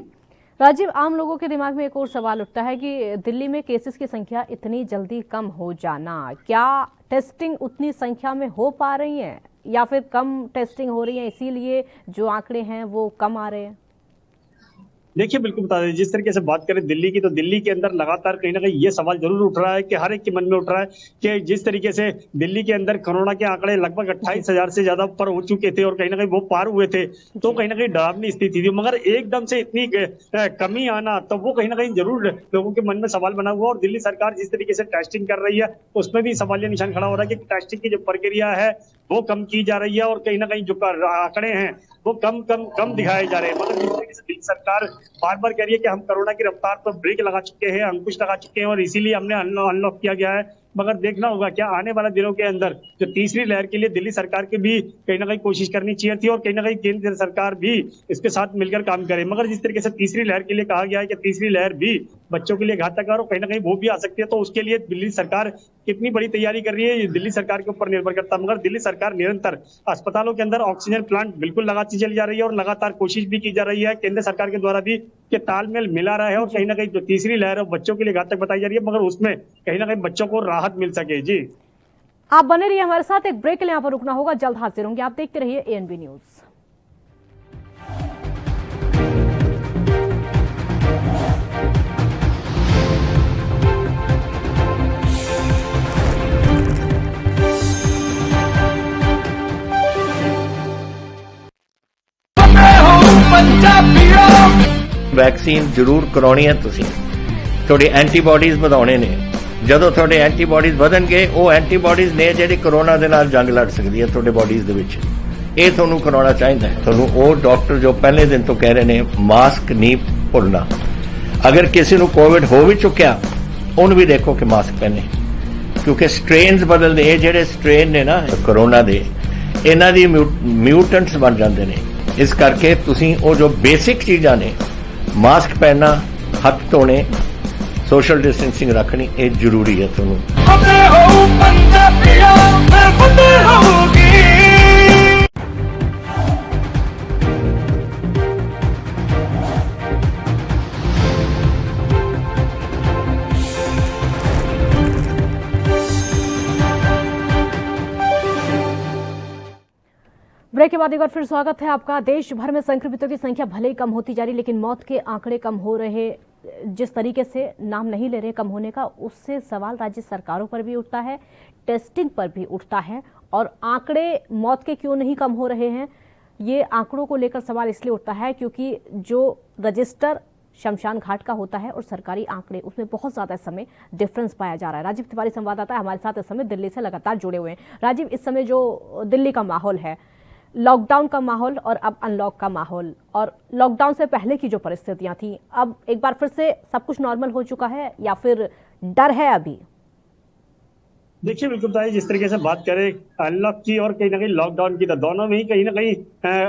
[SPEAKER 1] राजीव, आम लोगों के दिमाग में एक और सवाल उठता है कि दिल्ली में केसेस की संख्या इतनी जल्दी कम हो जाना, क्या टेस्टिंग उतनी संख्या में हो पा रही है या फिर कम टेस्टिंग हो रही है इसीलिए जो आंकड़े हैं वो कम आ रहे हैं?
[SPEAKER 4] देखिए बिल्कुल बता दें, जिस तरीके से बात करें दिल्ली की, तो दिल्ली के अंदर लगातार कहीं ना कहीं ये सवाल जरूर उठ रहा है कि हर एक के मन में उठ रहा है कि जिस तरीके से दिल्ली के अंदर कोरोना के आंकड़े लगभग 28,000 से ज्यादा ऊपर हो चुके थे और कहीं ना कहीं वो पार हुए थे, तो कहीं ना कहीं डरावनी स्थिति थी। मगर एकदम से इतनी कमी आना, तो वो कहीं ना कहीं जरूर लोगों के मन में सवाल बना हुआ। और दिल्ली सरकार जिस तरीके से टेस्टिंग कर रही है उसमें भी सवालिया निशान खड़ा हो रहा है कि टेस्टिंग की जो प्रक्रिया है वो कम की जा रही है और कहीं ना कहीं जो आंकड़े हैं वो कम दिखाए जा रहे हैं। मगर जिस तरीके से दिल्ली सरकार बार बार कह रही है कि हम कोरोना की रफ्तार पर ब्रेक लगा चुके हैं, अंकुश लगा चुके हैं और इसीलिए हमने अनलॉक किया गया है, मगर देखना होगा क्या आने वाले दिनों के अंदर जो तीसरी लहर के लिए दिल्ली सरकार की भी कहीं ना कहीं कोशिश करनी चाहिए थी और कहीं ना कहीं केंद्र सरकार भी इसके साथ मिलकर काम करे। मगर जिस तरीके से तीसरी लहर के लिए कहा गया है कि तीसरी लहर भी बच्चों के लिए घातक है और कहीं ना कहीं वो भी आ सकती है, तो उसके लिए दिल्ली सरकार कितनी बड़ी तैयारी कर रही है ये दिल्ली सरकार के ऊपर निर्भर करता है। मगर दिल्ली सरकार निरंतर अस्पतालों के अंदर ऑक्सीजन प्लांट बिल्कुल लगाती चली जा रही है और लगातार कोशिश भी की जा रही है केंद्र सरकार के द्वारा भी कि तालमेल मिला रहा है और कहीं ना कहीं जो तीसरी लहर है बच्चों के लिए घातक बताई जा रही है, मगर उसमें कहीं ना कहीं बच्चों को राहत मिल सके। जी
[SPEAKER 1] आप बने रहिए हमारे साथ, एक ब्रेक के लिए यहाँ पर रुकना होगा, जल्द हाजिर होंगे। आप देखते रहिए ANB न्यूज।
[SPEAKER 5] वैक्सीन जरूर करवानी है, तुसीं थोड़ी एंटीबॉडीज ਵਧਾਉਣੇ ਨੇ। ਜਦੋਂ ਤੁਹਾਡੇ ਐਂਟੀਬਾਡੀਜ਼ ਵਧਣਗੇ ਉਹ ਐਂਟੀਬਾਡੀਜ਼ ਨੇ ਜਿਹੜੀ ਕੋਰੋਨਾ ਦੇ ਨਾਲ ਜੰਗ ਲੜ ਸਕਦੀ ਹੈ ਤੁਹਾਡੇ ਬਾਡੀਜ਼ ਦੇ ਵਿੱਚ, ਇਹ ਤੁਹਾਨੂੰ ਕਰਾਉਣਾ ਚਾਹੀਦਾ ਹੈ। ਤੁਹਾਨੂੰ ਉਹ ਡਾਕਟਰ ਜੋ ਪਹਿਲੇ ਦਿਨ ਤੋਂ ਕਹਿ ਰਹੇ ਨੇ ਮਾਸਕ ਨਹੀਂ ਭੁੱਲਣਾ। ਅਗਰ ਕਿਸੇ ਨੂੰ ਕੋਵਿਡ ਹੋ ਵੀ ਚੁੱਕਿਆ ਉਹਨੂੰ ਵੀ ਦੇਖੋ ਕਿ ਮਾਸਕ ਪਹਿਨੇ, ਕਿਉਂਕਿ ਸਟ੍ਰੇਨਸ ਬਦਲਦੇ। ਇਹ ਜਿਹੜੇ ਸਟ੍ਰੇਨ ਨੇ ਨਾ ਕੋਰੋਨਾ ਦੇ, ਇਹਨਾਂ ਦੀ ਮਿਊਟੈਂਟਸ ਬਣ ਜਾਂਦੇ ਨੇ। ਇਸ ਕਰਕੇ ਤੁਸੀਂ ਉਹ ਜੋ ਬੇਸਿਕ ਚੀਜ਼ਾਂ ਨੇ, ਮਾਸਕ ਪਹਿਨਣਾ, ਹੱਥ ਧੋਣੇ, सोशल डिस्टेंसिंग रखनी ये जरूरी है। ਤੁਹਾਨੂੰ
[SPEAKER 1] ब्रेक के बाद एक बार फिर स्वागत है आपका। देश भर में संक्रमितों की संख्या भले ही कम होती जा रही, लेकिन मौत के आंकड़े कम हो रहे, जिस तरीके से नाम नहीं ले रहे कम होने का, उससे सवाल राज्य सरकारों पर भी उठता है, टेस्टिंग पर भी उठता है। और आंकड़े मौत के क्यों नहीं कम हो रहे हैं, ये आंकड़ों को लेकर सवाल इसलिए उठता है क्योंकि जो रजिस्टर शमशान घाट का होता है और सरकारी आंकड़े, उसमें बहुत ज्यादा समय डिफरेंस पाया जा रहा है। राजीव तिवारी संवाददाता है हमारे साथ इस समय दिल्ली से लगातार जुड़े हुए हैं। राजीव, इस समय जो दिल्ली का माहौल है, लॉकडाउन का माहौल और अब अनलॉक का माहौल, और लॉकडाउन से पहले की जो परिस्थितियां थी, अब एक बार फिर से सब कुछ नॉर्मल हो चुका है या फिर डर है अभी?
[SPEAKER 4] देखिए बिल्कुल बताइए, जिस तरीके से बात करें अनलॉक की और कहीं ना कहीं लॉकडाउन की, तो दोनों में ही कहीं ना कहीं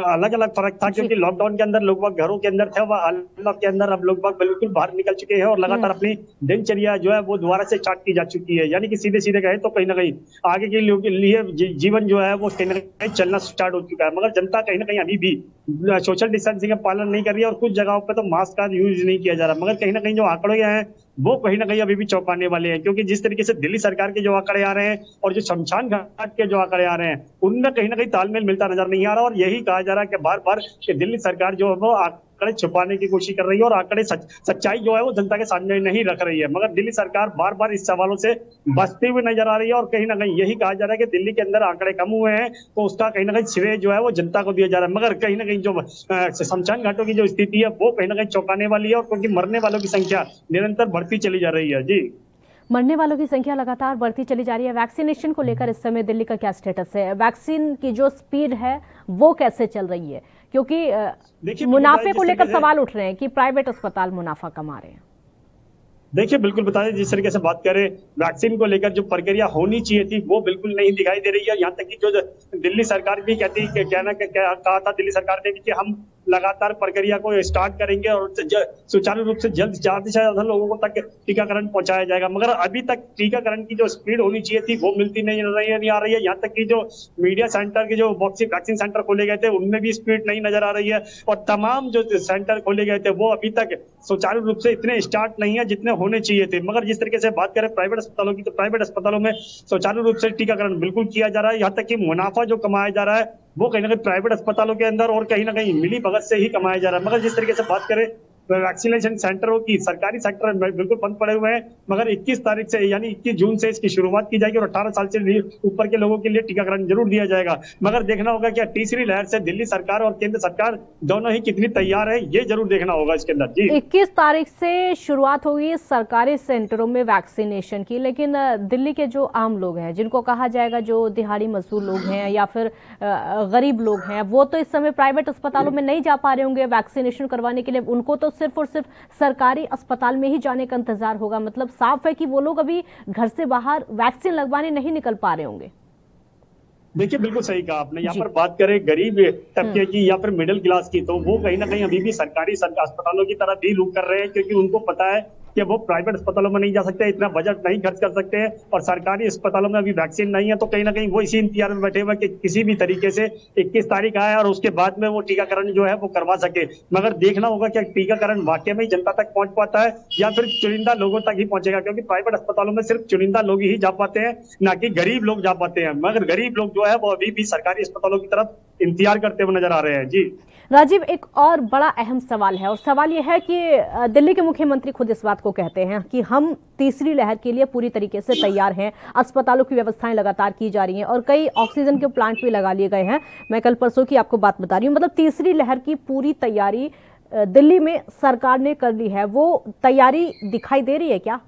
[SPEAKER 4] अलग अलग फर्क था, क्योंकि लॉकडाउन के अंदर लोग बाग घरों के अंदर थे, वह अनलॉक के अंदर अब लोग बाग बिल्कुल बाहर निकल चुके हैं और लगातार अपनी दिनचर्या जो है वो दोबारा से स्टार्ट की जा चुकी है। यानी कि सीधे सीधे कहे तो कहीं ना कहीं आगे के लिए जीवन जो है वो कहीं ना कहीं चलना स्टार्ट हो चुका है। मगर जनता कहीं ना कहीं अभी भी सोशल डिस्टेंसिंग का पालन नहीं कर रही है और कुछ जगहों पर तो मास्क का यूज नहीं किया जा रहा। मगर कहीं ना कहीं जो आंकड़े हैं वो कहीं ना कहीं अभी भी चौंकाने वाले हैं, क्योंकि जिस तरीके से दिल्ली सरकार के जो आंकड़े आ रहे हैं और जो शमशान घाट के जो आंकड़े आ रहे हैं उनमें कहीं ना कहीं तालमेल मिलता नजर नहीं आ रहा। और यही कहा जा रहा है कि बार बार कि दिल्ली सरकार जो है वो आंकड़े छुपाने की कोशिश कर रही है और आंकड़े सच्चाई जो है वो जनता के सामने नहीं रख रही है। मगर दिल्ली सरकार बार बार इस सवालों से बचती हुई नजर आ रही है और कहीं ना कहीं यही कहा जा रहा है कि दिल्ली के अंदर आंकड़े कम हुए हैं तो उसका कहीं ना कहीं श्रेय जो है वो जनता को दिया जा रहा है। मगर कहीं ना कहीं जो शमशान घाटों की जो स्थिति है वो कहीं ना कहीं चौंकाने वाली है, और क्योंकि मरने वालों की संख्या निरंतर बढ़ती चली जा रही है। जी,
[SPEAKER 1] मरने वालों की संख्या लगातार बढ़ती चली जा रही है। वैक्सीनेशन को लेकर इस समय दिल्ली का क्या स्टेटस है? वैक्सीन की जो स्पीड है वो कैसे चल रही है? क्योंकि मुनाफे को लेकर सवाल उठ रहे हैं कि प्राइवेट अस्पताल मुनाफा कमा रहे हैं।
[SPEAKER 4] देखिए, बिल्कुल बता दें, जिस तरीके से बात करें वैक्सीन को लेकर जो प्रक्रिया होनी चाहिए थी वो बिल्कुल नहीं दिखाई दे रही है। यहाँ तक कि जो दिल्ली सरकार भी कहा था दिल्ली सरकार ने कि हम लगातार प्रक्रिया को स्टार्ट करेंगे और सुचारू रूप से जल्द ज्यादा से ज्यादा लोगों तक टीकाकरण पहुंचाया जाएगा। मगर अभी तक टीकाकरण की जो स्पीड होनी चाहिए थी वो मिलती नहीं आ रही है। यहाँ तक कि जो मीडिया सेंटर के जो वैक्सीन सेंटर खोले गए थे उनमें भी स्पीड नहीं नजर आ रही है, और तमाम जो सेंटर खोले गए थे वो अभी तक सुचारू रूप से इतने स्टार्ट नहीं है जितने होने चाहिए थे। मगर जिस तरीके से बात करें प्राइवेट अस्पतालों की, तो प्राइवेट अस्पतालों में सुचारू रूप से टीकाकरण बिल्कुल किया जा रहा है। यहाँ तक कि मुनाफा जो कमाया जा रहा है वो कहीं ना कहीं प्राइवेट अस्पतालों के अंदर और कहीं ना कहीं मिली भगत से ही कमाया जा रहा है। मगर जिस तरीके से बात करें वैक्सीनेशन सेंटरों की, सरकारी सेक्टर बिल्कुल बंद पड़े हुए हैं। मगर 21 तारीख से यानी 21 जून से इसकी शुरुआत की जाएगी और 18 साल से ऊपर के लोगों के लिए टीकाकरण जरूर दिया जाएगा। मगर देखना होगा कि तीसरी लहर से दिल्ली सरकार और केंद्र सरकार दोनों ही कितनी तैयार है, ये जरूर देखना होगा इसके अंदर। जी,
[SPEAKER 1] 21 तारीख से शुरुआत होगी सरकारी सेंटरों में वैक्सीनेशन की, लेकिन दिल्ली के जो आम लोग हैं, जिनको कहा जाएगा जो दिहाड़ी मजदूर लोग हैं या फिर गरीब लोग हैं, वो तो इस समय प्राइवेट अस्पतालों में नहीं जा पा रहे होंगे वैक्सीनेशन करवाने के लिए। उनको तो सिर्फ और सिर्फ सरकारी अस्पताल में ही जाने का इंतजार होगा। मतलब साफ है कि वो लोग अभी घर से बाहर वैक्सीन लगवाने नहीं निकल पा रहे होंगे।
[SPEAKER 4] देखिए, बिल्कुल सही कहा आपने। यहाँ पर बात करें गरीब तबके की या फिर मिडिल क्लास की, तो वो कहीं ना कहीं अभी भी सरकारी अस्पतालों की तरफ भी रुख कर रहे हैं, क्योंकि उनको पता है कि वो प्राइवेट अस्पतालों में नहीं जा सकते, इतना बजट नहीं खर्च कर सकते हैं, और सरकारी अस्पतालों में अभी वैक्सीन नहीं है। तो कहीं ना कहीं वो इसी इंतजार में बैठे हुए कि किसी भी तरीके से 21 तारीख आए और उसके बाद में वो टीकाकरण जो है वो करवा सके। मगर देखना होगा कि टीकाकरण वाकई में जनता तक पहुंच पाता है या फिर चुनिंदा लोगों तक ही पहुंचेगा, क्योंकि प्राइवेट अस्पतालों में सिर्फ चुनिंदा लोग ही जा पाते हैं, ना कि गरीब लोग जा पाते हैं। मगर गरीब लोग जो है वो अभी भी सरकारी अस्पतालों की तरफ इंतजार करते हुए नजर आ रहे हैं। जी
[SPEAKER 1] राजीव, एक और बड़ा अहम सवाल है, और सवाल यह है कि दिल्ली के मुख्यमंत्री खुद इस बात को कहते हैं कि हम तीसरी लहर के लिए पूरी तरीके से तैयार हैं। अस्पतालों की व्यवस्थाएं लगातार की जा रही हैं और कई ऑक्सीजन के प्लांट भी लगा लिए गए हैं। मैं कल परसों की आपको बात बता रही हूँ। मतलब तीसरी लहर की पूरी तैयारी दिल्ली में सरकार ने कर ली है, वो तैयारी दिखाई दे रही है क्या?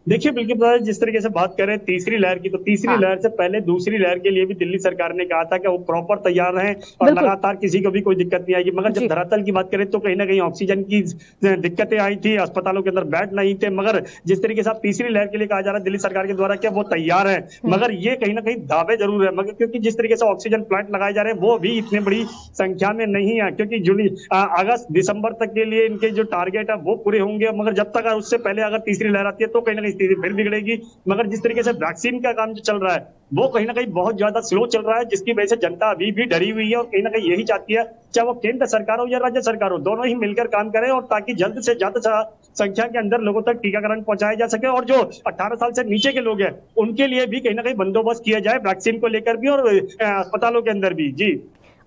[SPEAKER 4] देखिए, बिल्कुल जिस तरीके से बात करें तीसरी लहर की, तो तीसरी लहर से पहले दूसरी लहर के लिए भी दिल्ली सरकार ने कहा था कि वो प्रॉपर तैयार रहें और लगातार किसी को भी कोई दिक्कत नहीं आएगी। मगर जब धरातल की बात करें तो कहीं ना कहीं ऑक्सीजन की दिक्कतें आई थी, अस्पतालों के अंदर बेड नहीं थे। मगर जिस तरीके से तीसरी लहर के लिए कहा जा रहा है दिल्ली सरकार के द्वारा कि वो तैयार है, मगर ये कहीं ना कहीं दावे जरूर है। मगर क्योंकि जिस तरीके से ऑक्सीजन प्लांट लगाए जा रहे हैं वो भी इतनी बड़ी संख्या में नहीं है, क्योंकि अगस्त दिसंबर तक के लिए इनके जो टारगेट है वो पूरे होंगे। मगर जब तक उससे पहले अगर तीसरी लहर आती है तो कहीं ना कहीं स्थिति फिर बिगड़ेगी। मगर जिस तरीके से वैक्सीन का काम जो चल रहा है वो कहीं ना कहीं बहुत ज्यादा स्लो चल रहा है, जिसकी वजह से जनता अभी भी डरी हुई है और कहीं ना कहीं यही चाहती है, चाहे वो केंद्र सरकार हो या राज्य सरकार हो, दोनों ही मिलकर काम करें और ताकि जल्द से ज्यादा संख्या के अंदर लोगों तक टीकाकरण पहुंचाया जा सके। और जो 18 साल से नीचे के लोग हैं उनके लिए भी कहीं ना कहीं बंदोबस्त किया जाए वैक्सीन को लेकर भी और अस्पतालों के अंदर भी। जी,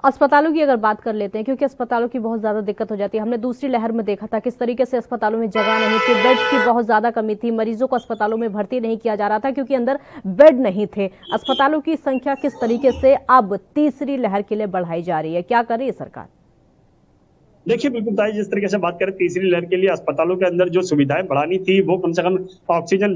[SPEAKER 1] अस्पतालों की अगर बात कर लेते हैं, क्योंकि अस्पतालों की बहुत ज्यादा दिक्कत हो जाती है। हमने दूसरी लहर में देखा था किस तरीके से अस्पतालों में जगह नहीं थी, बेड्स की बहुत ज्यादा कमी थी, मरीजों को अस्पतालों में भर्ती नहीं किया जा रहा था क्योंकि अंदर बेड नहीं थे। अस्पतालों की संख्या किस तरीके से अब तीसरी लहर के लिए बढ़ाई जा रही है, क्या कर रही है सरकार?
[SPEAKER 4] देखिए, बिल्कुल ताई, जिस तरीके से बात करें तीसरी लहर के लिए अस्पतालों के अंदर जो सुविधाएं बढ़ानी थी वो कम से कम ऑक्सीजन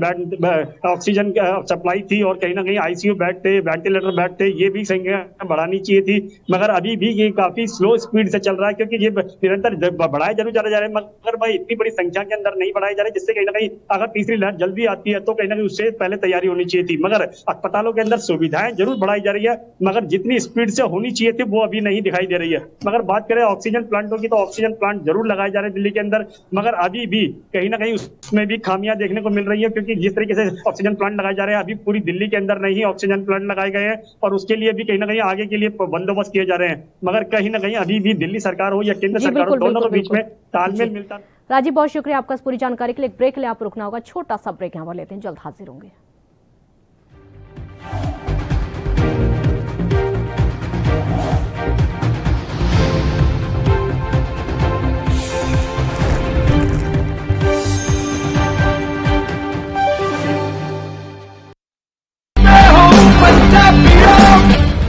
[SPEAKER 4] सप्लाई थी और कहीं ना कहीं आईसीयू बेड थे, वेंटिलेटर बेड थे, ये भी संख्या बढ़ानी चाहिए थी। मगर अभी भी ये काफी स्लो स्पीड से चल रहा है, क्योंकि ये निरंतर बढ़ाए जरूर जा रहे हैं मगर भाई इतनी बड़ी संख्या के अंदर नहीं बढ़ाए जा रहे, जिससे कहीं ना कहीं अगर तीसरी लहर जल्दी आती है तो कहीं ना कहीं उससे पहले तैयारी होनी चाहिए थी। मगर अस्पतालों के अंदर सुविधाएं जरूर बढ़ाई जा रही है, मगर जितनी स्पीड से होनी चाहिए थी वो अभी नहीं दिखाई दे रही है। मगर बात करें ऑक्सीजन प्लांटों की, तो ऑक्सीजन प्लांट जरूर लगाए जा रहे हैं दिल्ली के अंदर, मगर अभी भी कहीं ना कहीं उसमें भी खामियां देखने को मिल रही है, क्योंकि जिस तरीके से ऑक्सीजन प्लांट लगाए जा रहे हैं अभी पूरी दिल्ली के अंदर नहीं ऑक्सीजन प्लांट लगाए गए हैं और उसके लिए भी कहीं ना कहीं आगे के लिए बंदोबस्त किए जा रहे हैं। मगर कहीं ना कहीं अभी भी दिल्ली सरकार हो या केंद्र सरकार हो, दोनों के बीच में तालमेल मिलता
[SPEAKER 1] राजीव, बहुत शुक्रिया आपका इस पूरी जानकारी के लिए। एक ब्रेक के लिए आप रुकना होगा, छोटा सा ब्रेक यहाँ पर लेते हैं, जल्द हाजिर होंगे।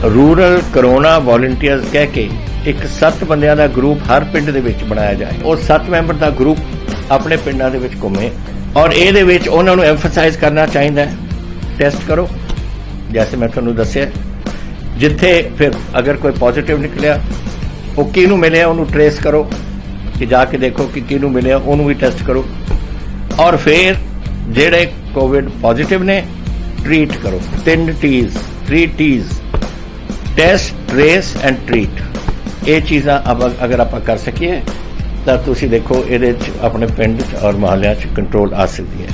[SPEAKER 5] रूरल कोरोना वॉलंटियर्स कह के एक 7 ਬੰਦਿਆਂ ਦਾ ਗਰੁੱਪ ਹਰ ਪਿੰਡ ਦੇ ਵਿੱਚ ਬਣਾਇਆ ਜਾਏ। ਉਹ 7 ਮੈਂਬਰ ਦਾ ਗਰੁੱਪ ਆਪਣੇ ਪਿੰਡਾਂ ਦੇ ਵਿੱਚ ਘੁੰਮੇ ਔਰ ਇਹਦੇ ਵਿੱਚ ਉਹਨਾਂ ਨੂੰ ਐਮਫਸਾਈਜ਼ ਕਰਨਾ ਚਾਹੀਦਾ ਹੈ, ਟੈਸਟ ਕਰੋ ਜੈਸੇ ਮੈਂ ਤੁਹਾਨੂੰ ਦੱਸਿਆ। ਜਿੱਥੇ ਫਿਰ ਅਗਰ ਕੋਈ ਪੋਜ਼ਿਟਿਵ ਨਿਕਲਿਆ ਉਹ ਕਿਹਨੂੰ ਮਿਲਿਆ ਉਹਨੂੰ ਟ੍ਰੇਸ ਕਰੋ ਕਿ ਜਾ ਕੇ ਦੇਖੋ ਕਿ ਕਿਹਨੂੰ ਮਿਲਿਆ, ਉਹਨੂੰ ਵੀ ਟੈਸਟ ਕਰੋ ਔਰ ਫਿਰ ਜਿਹੜੇ ਕੋਵਿਡ ਪੋਜ਼ਿਟਿਵ ਨੇ ਟ੍ਰੀਟ ਕਰੋ। 3 T's test, trace and treat. ਇਹ ਚੀਜ਼ਾਂ ਅਗਰ ਆਪਾਂ ਕਰ ਸਕੀਏ ਤਾਂ ਤੁਸੀਂ ਦੇਖੋ ਇਹਦੇ 'ਚ ਆਪਣੇ ਪਿੰਡ 'ਚ ਔਰ ਮੁਹੱਲਿਆਂ 'ਚ ਕੰਟਰੋਲ ਆ ਸਕਦੀ ਹੈ।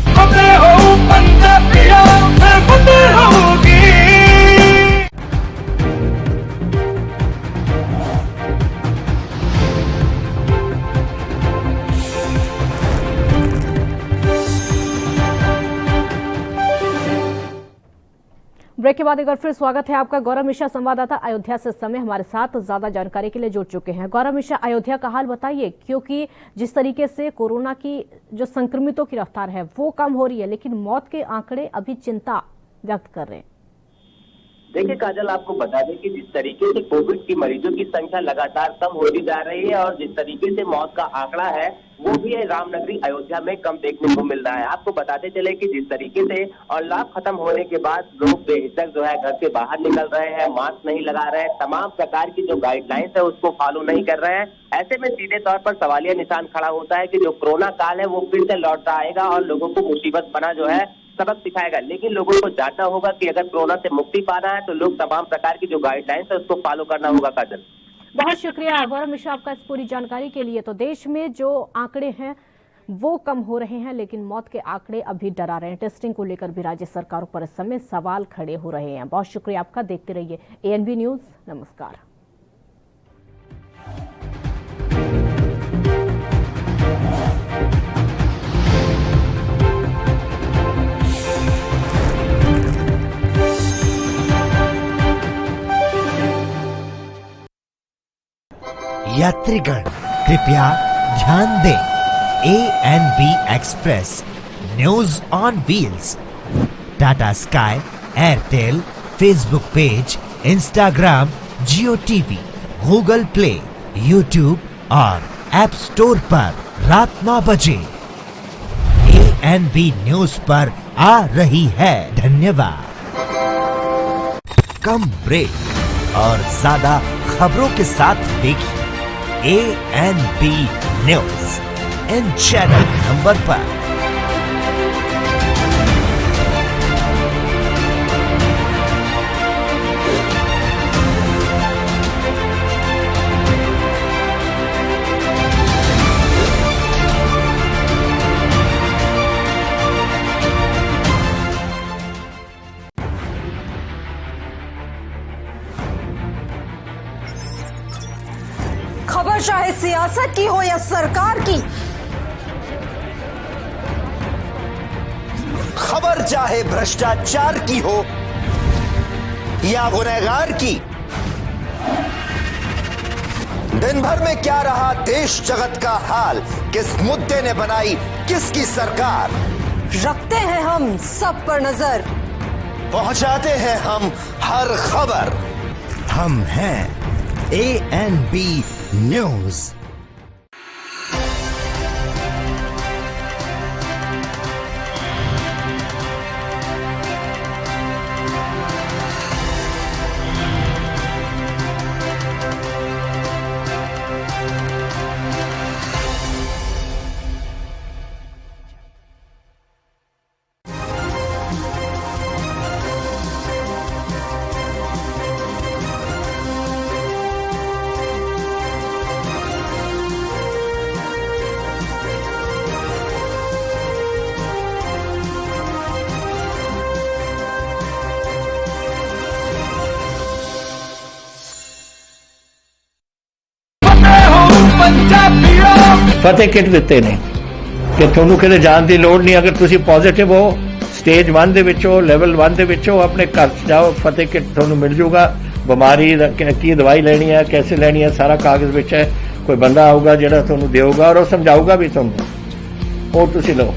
[SPEAKER 1] ब्रेक के बाद एक बार फिर स्वागत है आपका। गौरव मिश्रा संवाददाता अयोध्या से समय हमारे साथ ज्यादा जानकारी के लिए जुड़ चुके हैं। गौरव मिश्रा, अयोध्या का हाल बताइए, क्योंकि जिस तरीके से कोरोना की जो संक्रमितों की रफ्तार है वो कम हो रही है, लेकिन मौत के आंकड़े अभी चिंता व्यक्त कर रहे हैं।
[SPEAKER 16] देखिए काजल, आपको बता दें कि जिस तरीके से कोविड की मरीजों की संख्या लगातार कम होती जा रही है और जिस तरीके से मौत का आंकड़ा है वो भी रामनगरी अयोध्या में कम देखने को मिल रहा है। आपको बताते चले कि जिस तरीके से और लॉक खत्म होने के बाद लोग बेहिचक जो है घर से बाहर निकल रहे हैं, मास्क नहीं लगा रहे हैं, तमाम प्रकार की जो गाइडलाइंस है उसको फॉलो नहीं कर रहे हैं। ऐसे में सीधे तौर पर सवालिया निशान खड़ा होता है कि जो कोरोना काल है वो फिर से लौटता आएगा और लोगों को मुसीबत बना जो है सबक सिखाएगा। लेकिन लोगों को जानना होगा कि अगर कोरोना से मुक्ति पाना है तो लोग तमाम प्रकार की जो गाइडलाइंस है उसको फॉलो करना होगा। काजल,
[SPEAKER 1] बहुत शुक्रिया गौरव मिश्रा आपका इस पूरी जानकारी के लिए। तो देश में जो आंकड़े हैं वो कम हो रहे हैं, लेकिन मौत के आंकड़े अभी डरा रहे हैं। टेस्टिंग को लेकर भी राज्य सरकारों पर इस समय सवाल खड़े हो रहे हैं। बहुत शुक्रिया आपका, देखते रहिए ANB न्यूज। नमस्कार।
[SPEAKER 12] यात्रीगण कृपया ध्यान दें, ANB express news on wheels Tata sky, Airtel, Facebook page, Instagram, Jio TV, Google play, YouTube और ऐप स्टोर पर रात 9 बजे ANB न्यूज पर आ रही है। धन्यवाद। कम ब्रेक और ज्यादा खबरों के साथ देखिए ANB news in channel number पर।
[SPEAKER 14] खबर चाहे सियासत की हो या सरकार की,
[SPEAKER 17] खबर चाहे भ्रष्टाचार की हो या गुनहगार की, दिन भर में क्या रहा देश जगत का हाल, किस मुद्दे ने बनाई किसकी सरकार,
[SPEAKER 14] रखते हैं हम सब पर नजर,
[SPEAKER 17] पहुंचाते हैं हम हर खबर।
[SPEAKER 12] हम हैं ANB न्यूज।
[SPEAKER 5] फतेह किट ਦਿੱਤੇ ਨੇ ਕਿ ਤੁਹਾਨੂੰ ਕਿਤੇ ਜਾਣ ਦੀ ਲੋੜ ਨਹੀਂ। ਅਗਰ ਤੁਸੀਂ ਪੋਜ਼ਿਟਿਵ ਹੋ, ਸਟੇਜ 1 ਦੇ ਵਿੱਚ ਹੋ, ਲੈਵਲ 1 ਦੇ ਵਿੱਚ ਹੋ, ਆਪਣੇ ਘਰ 'ਚ ਜਾਓ, ਫਤਿਹ ਕਿਟ ਤੁਹਾਨੂੰ ਮਿਲ ਜੂਗਾ। ਬਿਮਾਰੀ ਦਾ ਕੀ ਦਵਾਈ ਲੈਣੀ ਹੈ, कैसे ਲੈਣੀ ਹੈ, ਸਾਰਾ ਕਾਗਜ਼ ਵਿੱਚ ਹੈ। ਕੋਈ ਬੰਦਾ ਆਊਗਾ ਜਿਹੜਾ ਤੁਹਾਨੂੰ ਦੇਊਗਾ ਔਰ ਉਹ ਸਮਝਾਊਗਾ ਵੀ ਤੁਹਾਨੂੰ, ਉਹ ਤੁਸੀਂ ਲਓ।